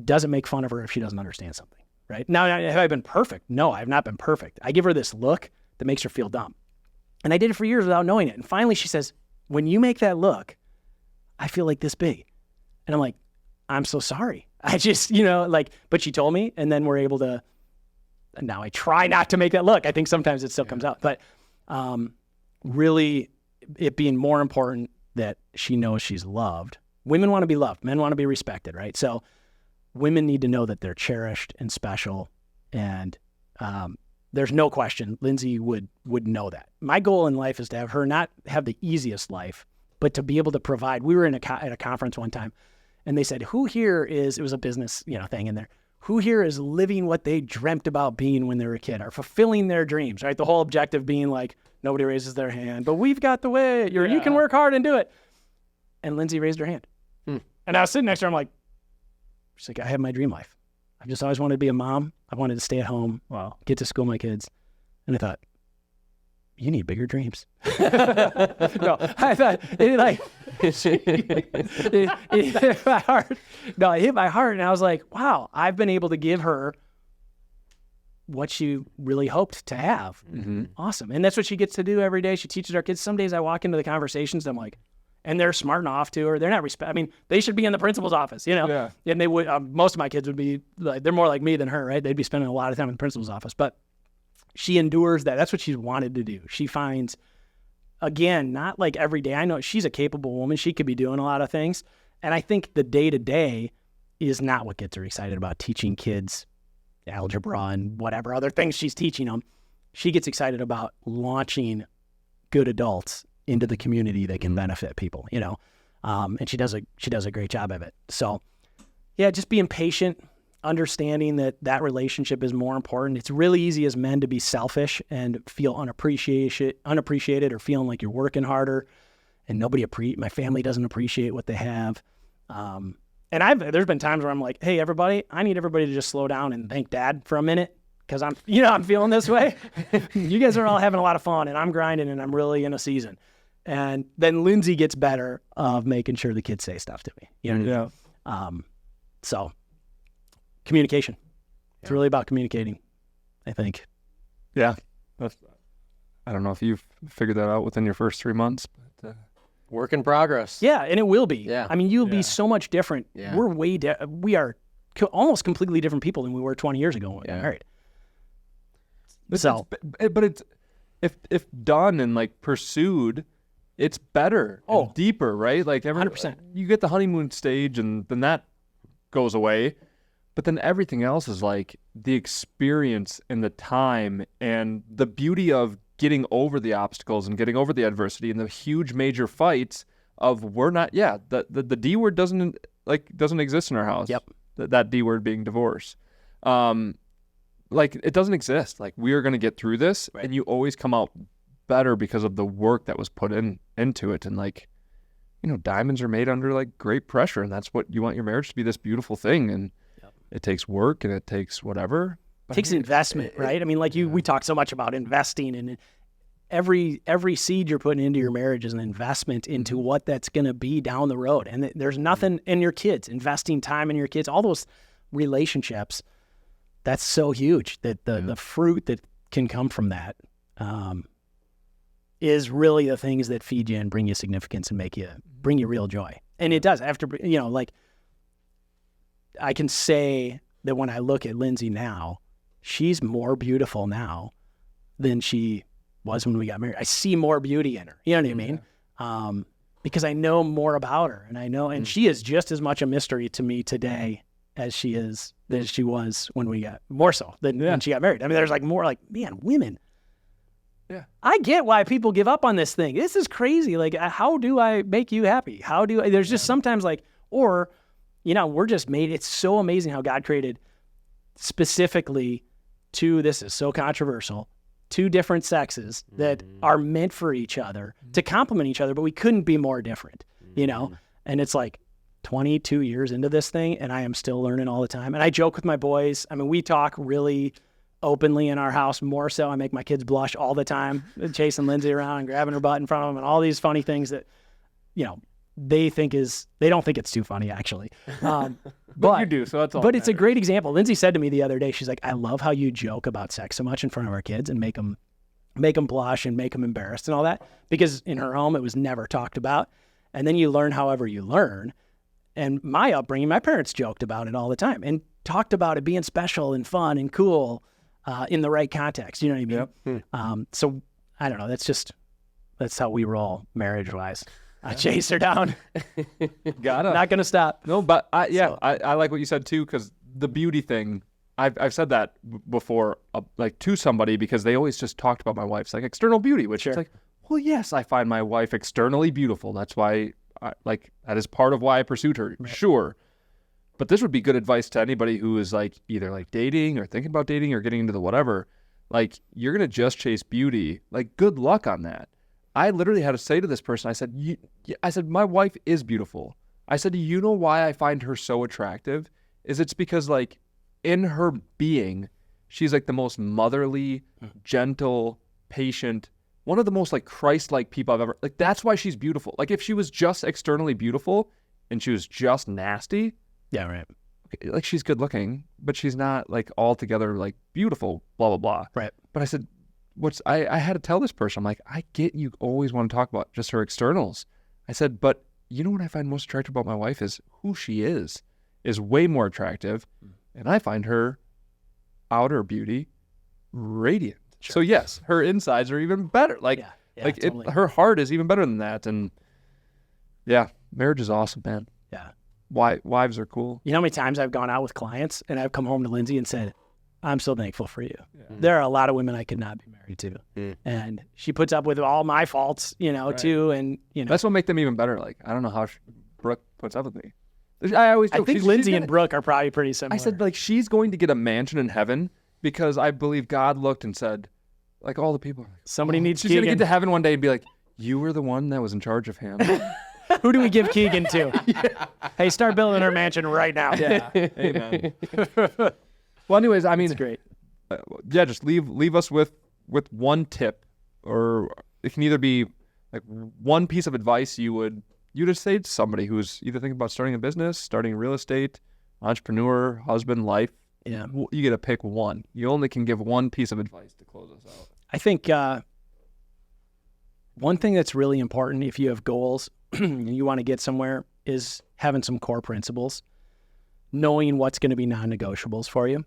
doesn't make fun of her if she doesn't understand something, right? Now, have I been perfect? No, I have not been perfect. I give her this look that makes her feel dumb. And I did it for years without knowing it. And finally she says, when you make that look, I feel like this big. And I'm like, I'm so sorry. I just, but she told me, and then we're able to, and now I try not to make that look. I think sometimes it still comes out, but really it being more important that she knows she's loved. Women want to be loved. Men want to be respected, right? So women need to know that they're cherished and special. And there's no question Lindsay would know that. My goal in life is to have her not have the easiest life, but to be able to provide. We were at a conference one time, and they said, who here it was a business thing in there. Who here is living what they dreamt about being when they were a kid, or fulfilling their dreams, right? The whole objective being nobody raises their hand, but we've got the way. You can work hard and do it. And Lindsay raised her hand. And I was sitting next to her. I'm like, she's like, I have my dream life. I've just always wanted to be a mom. I wanted to stay at home, get to school my kids. And I thought, you need bigger dreams. No, I thought it hit my heart. No, it hit my heart, and I was like, wow, I've been able to give her what she really hoped to have. Awesome. And that's what she gets to do every day. She teaches our kids. Some days I walk into the conversations, I'm like, and they're smart off to her. They're not I mean, they should be in the principal's office, Yeah. And they would, most of my kids would be like, they're more like me than her, right? They'd be spending a lot of time in the principal's office, but she endures that. That's what she's wanted to do. She finds, again, not like every day. I know she's a capable woman. She could be doing a lot of things. And I think the day-to-day is not what gets her excited about teaching kids algebra and whatever other things she's teaching them. She gets excited about launching good adults into the community that can benefit people, and she does a great job of it. So yeah, just being patient, understanding that relationship is more important. It's really easy as men to be selfish and feel unappreciated or feeling like you're working harder and my family doesn't appreciate what they have. And there's been times where I'm like, hey, everybody, I need everybody to just slow down and thank Dad for a minute. Cause I'm feeling this way. You guys are all having a lot of fun and I'm grinding and I'm really in a season. And then Lindsay gets better of making sure the kids say stuff to me. So communication. It's really about communicating, I think. Yeah. I don't know if you've figured that out within your first 3 months, but Work in progress. Yeah, and it will be. Yeah. I mean, you'll be so much different. Yeah. We're we are almost completely different people than we were 20 years ago when we got married. But it's if done and like pursued, it's better and deeper, right? Like 100%. You get the honeymoon stage and then that goes away. But then everything else is like the experience and the time and the beauty of getting over the obstacles and getting over the adversity and the huge major fights of the D word doesn't exist in our house. Yep. That D word being divorce. Like it doesn't exist. Like we are going to get through this, and you always come out better because of the work that was put into it. And like, diamonds are made under like great pressure, and that's what you want your marriage to be, this beautiful thing. And it takes work and it takes whatever. It takes investment, right? I mean, like we talk so much about investing, and every seed you're putting into your marriage is an investment into what that's going to be down the road. And there's nothing in your kids, investing time in your kids, all those relationships. That's so huge that the fruit that can come from that is really the things that feed you and bring you significance and bring you real joy. And it does after, like I can say that when I look at Lindsay now, she's more beautiful now than she was when we got married. I see more beauty in her. You know what I mean? Because I know more about her, and she is just as much a mystery to me today as she was when we got, more so than when she got married. I mean, there's like more like, man, women. Yeah. I get why people give up on this thing. This is crazy. Like, how do I make you happy? There's just sometimes like, or, we're just made, it's so amazing how God created specifically this is so controversial, two different sexes that are meant for each other to complement each other, but we couldn't be more different, and it's like 22 years into this thing and I am still learning all the time. And I joke with my boys. I mean, we talk really openly in our house, more so. I make my kids blush all the time, chasing Lindsay around and grabbing her butt in front of them and all these funny things that, they don't think it's too funny actually. But you do, so that's all. But it's a great example. Lindsay said to me the other day, she's like, I love how you joke about sex so much in front of our kids and make them blush and make them embarrassed and all that, because in her home, it was never talked about. And then you learn however you learn. And my upbringing, my parents joked about it all the time and talked about it being special and fun and cool in the right context. You know what I mean? Yep. So I don't know. That's how we roll marriage-wise. I chase her down. Not going to stop. No, but I like what you said too, because the beauty thing, I've said that before, like to somebody, because they always just talked about my wife's like external beauty, which is like, well, yes, I find my wife externally beautiful. That's why that is part of why I pursued her. Right. Sure. But this would be good advice to anybody who is like either like dating or thinking about dating or getting into the whatever. Like, you're going to just chase beauty. Like, good luck on that. I literally had to say to this person, I said, my wife is beautiful. I said, you know why I find her so attractive? It's because like in her being, she's like the most motherly, gentle, patient, one of the most like Christ-like people I've ever, like that's why she's beautiful. Like if she was just externally beautiful and she was just nasty, Yeah, right. okay, like she's good looking, but she's not like altogether like beautiful, blah, blah, blah. Right. But I said, I had to tell this person, I'm like, I get you always want to talk about just her externals. I said, but you know what I find most attractive about my wife is who she is way more attractive. And I find her outer beauty radiant. Sure. So yes, her insides are even better. Like, Yeah, totally. her heart is even better than that. And yeah, marriage is awesome, man. Yeah. Wives are cool. You know how many times I've gone out with clients and I've come home to Lindsay and said, I'm so thankful for you. Yeah. There are a lot of women I could not be married to. And she puts up with all my faults, Right. too. And, That's what make them even better. Like, I don't know how Brooke puts up with me. I always I joke, think she's Lindsay gonna- and Brooke are probably pretty similar. I said, like, she's going to get a mansion in heaven because I believe God looked and said, like, all the people are like, somebody needs she's going to Keegan. get to heaven one day and be like, you were the one that was in charge of him. Who do we give Keegan to? Hey, start building our mansion right now. Yeah. Amen. Well, anyways, I mean, It's great. yeah, just leave us with one tip, or it can either be like one piece of advice you just say to somebody who's either thinking about starting a business, starting real estate, entrepreneur, husband, life. Yeah. You get to pick one. You only can give one piece of advice to close us out. I think one thing that's really important if you have goals and you want to get somewhere is having some core principles, knowing what's going to be non-negotiables for you.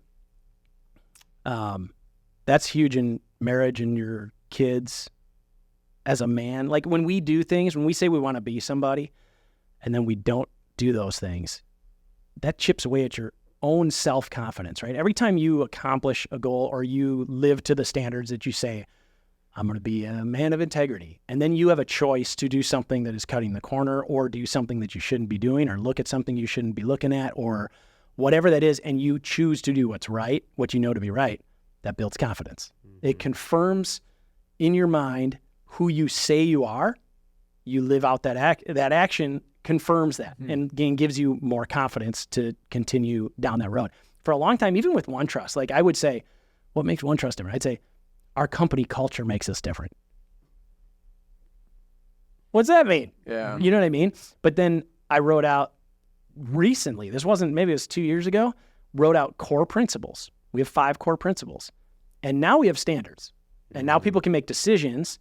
That's huge in marriage and your kids as a man. Like when we do things, when we say we want to be somebody and then we don't do those things, that chips away at your own self-confidence, right? Every time you accomplish a goal or you live to the standards that you say, I'm going to be a man of integrity. And then you have a choice to do something that is cutting the corner or do something that you shouldn't be doing or look at something you shouldn't be looking at or whatever that is. And you choose to do what's right, what you know to be right. That builds confidence. It confirms in your mind who you say you are. You live out that action confirms that and gives you more confidence to continue down that road. For a long time, even with OneTrust, like I would say, what makes OneTrust different? I'd say our company culture makes us different. What's that mean? Yeah. You know what I mean? But then I wrote out recently, maybe it was 2 years ago, wrote out core principles. We have 5 core principles. And now we have standards. And now people can make decisions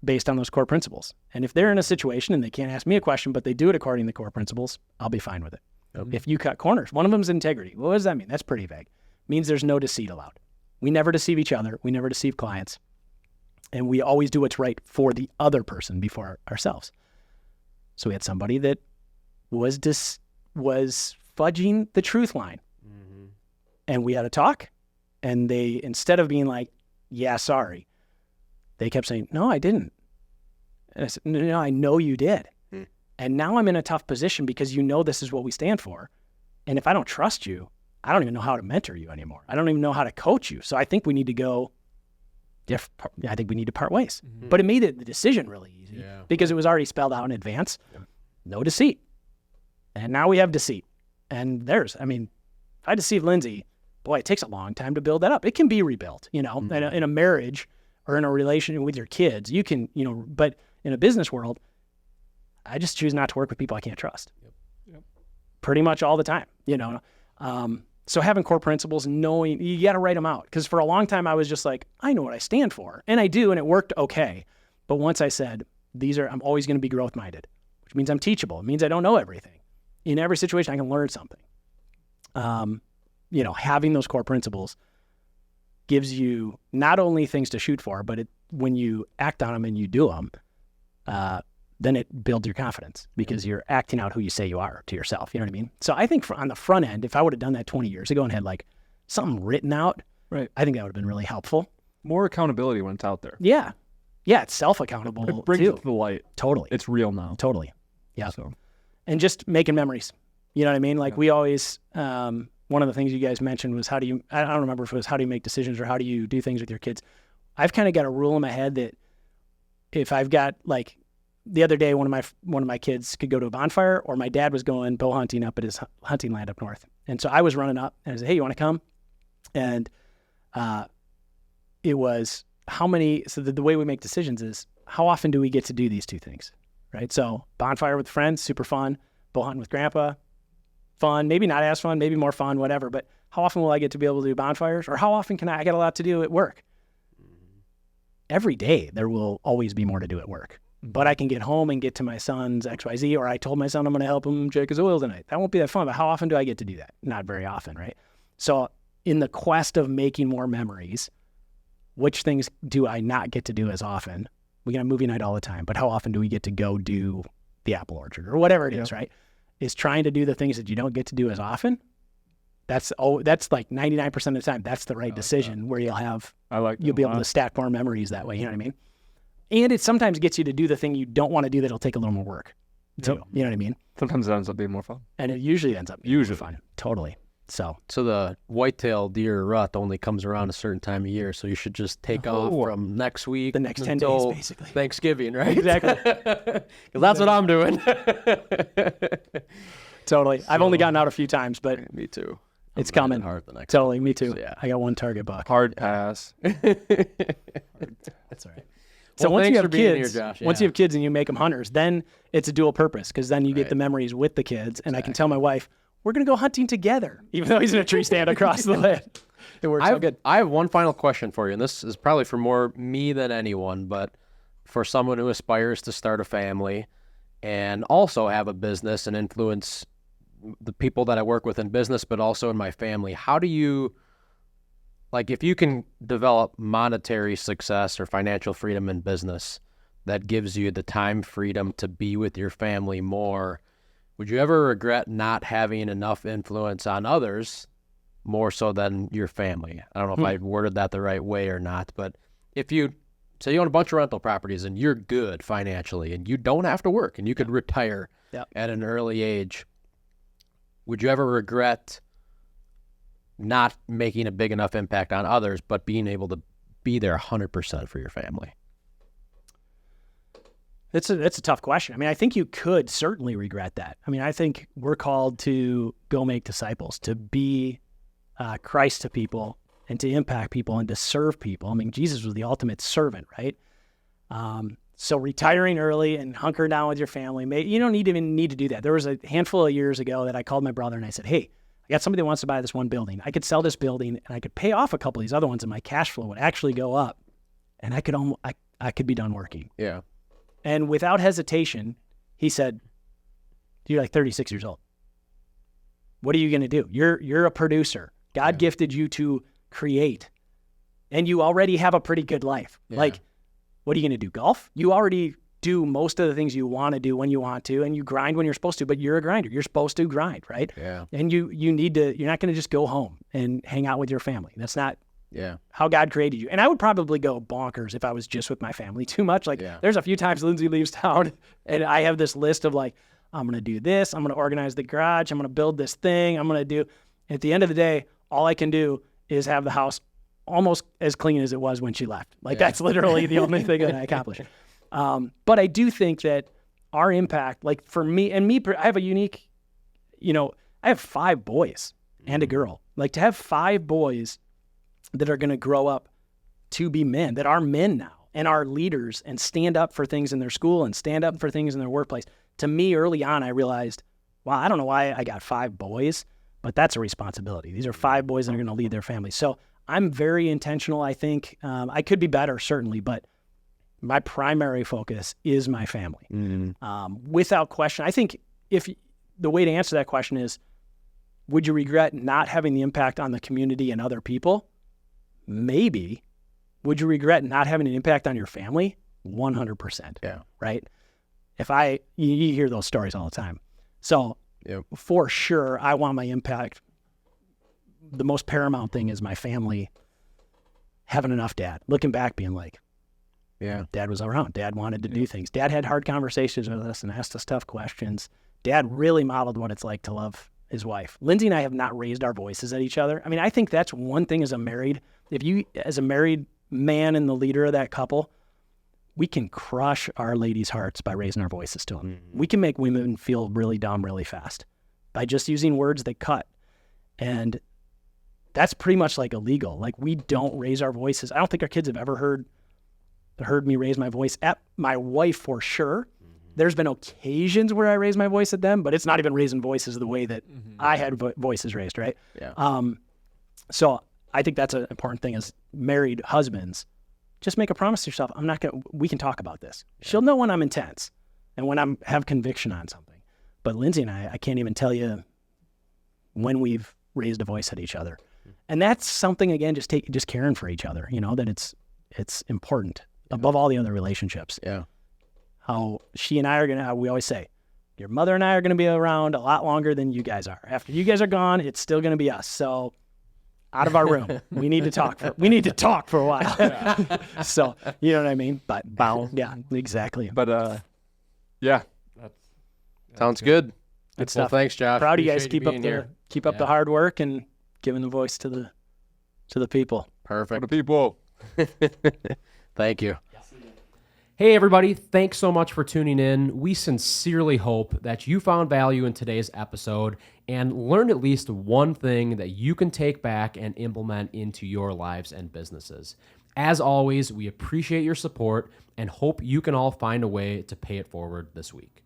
based on those core principles. And if they're in a situation and they can't ask me a question, but they do it according to the core principles, I'll be fine with it. Yep. If you cut corners, one of them is integrity. Well, what does that mean? That's pretty vague. It means there's no deceit allowed. We never deceive each other. We never deceive clients. And we always do what's right for the other person before ourselves. So we had somebody that was fudging the truth line. And we had a talk. And they, instead of being like, yeah, sorry, they kept saying, no, I didn't. And I said, no, I know you did. And now I'm in a tough position because you know this is what we stand for. And if I don't trust you, I don't even know how to mentor you anymore. I don't even know how to coach you. So I think we need to go I think we need to part ways. But it made the decision really easy because it was already spelled out in advance. No deceit. And now we have deceit. And if I deceive Lindsay, boy, it takes a long time to build that up. It can be rebuilt, in a marriage or in a relationship with your kids. You can, but in a business world, I just choose not to work with people I can't trust. Pretty much all the time, So having core principles, knowing, you got to write them out. Because for a long time, I was just like, I know what I stand for. And I do, and it worked okay. But once I said, I'm always going to be growth-minded, which means I'm teachable. It means I don't know everything. In every situation, I can learn something. Having those core principles gives you not only things to shoot for, but when you act on them and you do them, then it builds your confidence because you're acting out who you say you are to yourself. You know what I mean? So I think on the front end, if I would have done that 20 years ago and had like something written out, right, I think that would have been really helpful. More accountability when it's out there. Yeah. Yeah, it's self-accountable It brings too. it to the light. Totally. It's real now. Totally. Yeah. So. And just making memories. You know what I mean? Like we always, one of the things you guys mentioned was I don't remember if it was how do you make decisions or how do you do things with your kids. I've kind of got a rule in my head that if I've got like the other day, one of my kids could go to a bonfire or my dad was going bow hunting up at his hunting land up north. And so I was running up and I said, hey, you want to come? And it was so the way we make decisions is how often do we get to do these two things, right? So bonfire with friends, super fun. Bow hunting with grandpa, fun, maybe not as fun, maybe more fun, whatever. But how often will I get to be able to do bonfires? Or how often can I get a lot to do at work? Every day there will always be more to do at work. But I can get home and get to my son's XYZ, or I told my son I'm going to help him check his oil tonight. That won't be that fun, but how often do I get to do that? Not very often, right? So in the quest of making more memories, which things do I not get to do as often? We got a movie night all the time, but how often do we get to go do the apple orchard or whatever it is, right? Is trying to do the things that you don't get to do as often. That's like 99% of the time. That's the right decision where you'll be able to stack more memories that way. You know what I mean? And it sometimes gets you to do the thing you don't want to do that'll take a little more work too. You know what I mean? Sometimes it ends up being more fun. And it usually ends up being more fun. Totally. So the whitetail deer rut only comes around a certain time of year, so you should just take off from next week, the next 10 days, basically. Thanksgiving, right? Exactly. Because that's what I'm doing. Totally. I've only gotten out a few times, but me too. It's coming. Hard the next totally. Me too. So, yeah. I got one target buck. Hard pass. That's all right. So Well, once you thanks have for being kids, here, Josh. once you have kids and you make them hunters, then it's a dual purpose because then you get the memories with the kids. And I can tell my wife, we're going to go hunting together, even though he's in a tree stand across the land. It works so good. I have one final question for you, and this is probably for more me than anyone, but for someone who aspires to start a family and also have a business and influence the people that I work with in business, but also in my family. How do you, like, if you can develop monetary success or financial freedom in business that gives you the time freedom to be with your family more, would you ever regret not having enough influence on others more so than your family? I don't know if I worded that the right way or not, but if you say you own a bunch of rental properties and you're good financially and you don't have to work and you could retire at an early age, would you ever regret not making a big enough impact on others, but being able to be there 100% for your family? It's a tough question. I mean, I think you could certainly regret that. I mean, I think we're called to go make disciples, to be Christ to people and to impact people and to serve people. I mean, Jesus was the ultimate servant, right? So retiring early and hunkering down with your family, you don't even need to do that. There was a handful of years ago that I called my brother and I said, hey, I got somebody that wants to buy this one building. I could sell this building and I could pay off a couple of these other ones and my cash flow would actually go up and I could be done working. Yeah. And without hesitation, he said, you're like 36 years old. What are you going to do? You're a producer. God gifted you to create and you already have a pretty good life. Yeah. Like, what are you going to do? Golf? You already do most of the things you want to do when you want to, and you grind when you're supposed to, but you're a grinder. You're supposed to grind, right? Yeah. And you're not going to just go home and hang out with your family. That's not how God created you. And I would probably go bonkers if I was just with my family too much. Like there's a few times Lindsay leaves town and I have this list of like, I'm going to do this. I'm going to organize the garage. I'm going to build this thing. I'm going to do, at the end of the day, all I can do is have the house almost as clean as it was when she left. Like that's literally the only thing that I accomplished. But I do think that our impact, like for me, I have a unique, I have 5 boys and a girl. Like to have 5 boys that are going to grow up to be men, that are men now and are leaders and stand up for things in their school and stand up for things in their workplace. To me, early on, I realized, wow, I don't know why I got 5 boys, but that's a responsibility. These are 5 boys that are going to lead their family. So I'm very intentional, I think. I could be better, certainly, but my primary focus is my family. Mm-hmm. Without question. I think the way to answer that question is, would you regret not having the impact on the community and other people? Maybe. Would you regret not having an impact on your family? 100%. Yeah. Right? You hear those stories all the time. So for sure, I want my impact. The most paramount thing is my family having enough dad. Looking back, being like, Dad was around. Dad wanted to do things. Dad had hard conversations with us and asked us tough questions. Dad really modeled what it's like to love his wife. Lindsay and I have not raised our voices at each other. I mean, I think that's one thing as a married man and the leader of that couple, we can crush our ladies' hearts by raising our voices to them. Mm-hmm. We can make women feel really dumb really fast by just using words that cut. And that's pretty much like illegal. Like we don't raise our voices. I don't think our kids have ever heard me raise my voice at my wife for sure. There's been occasions where I raise my voice at them, but it's not even raising voices the way that I had voices raised, right? Yeah. So I think that's an important thing as married husbands. Just make a promise to yourself. We can talk about this. Yeah. She'll know when I'm intense and when I have conviction on something. But Lindsay and I can't even tell you when we've raised a voice at each other. And that's something, again, just caring for each other, that it's important above all the other relationships. Yeah. How she and I are we always say, your mother and I are going to be around a lot longer than you guys are. After you guys are gone, it's still going to be us. So out of our room, we need to talk for a while. So, you know what I mean? But yeah, exactly. But yeah. Sounds good. Good stuff. Well, thanks, Josh. Proud of you guys. Appreciate Keep up the hard work and giving the voice to the people. Perfect. For the people. Thank you. Hey, everybody. Thanks so much for tuning in. We sincerely hope that you found value in today's episode and learned at least one thing that you can take back and implement into your lives and businesses. As always, we appreciate your support and hope you can all find a way to pay it forward this week.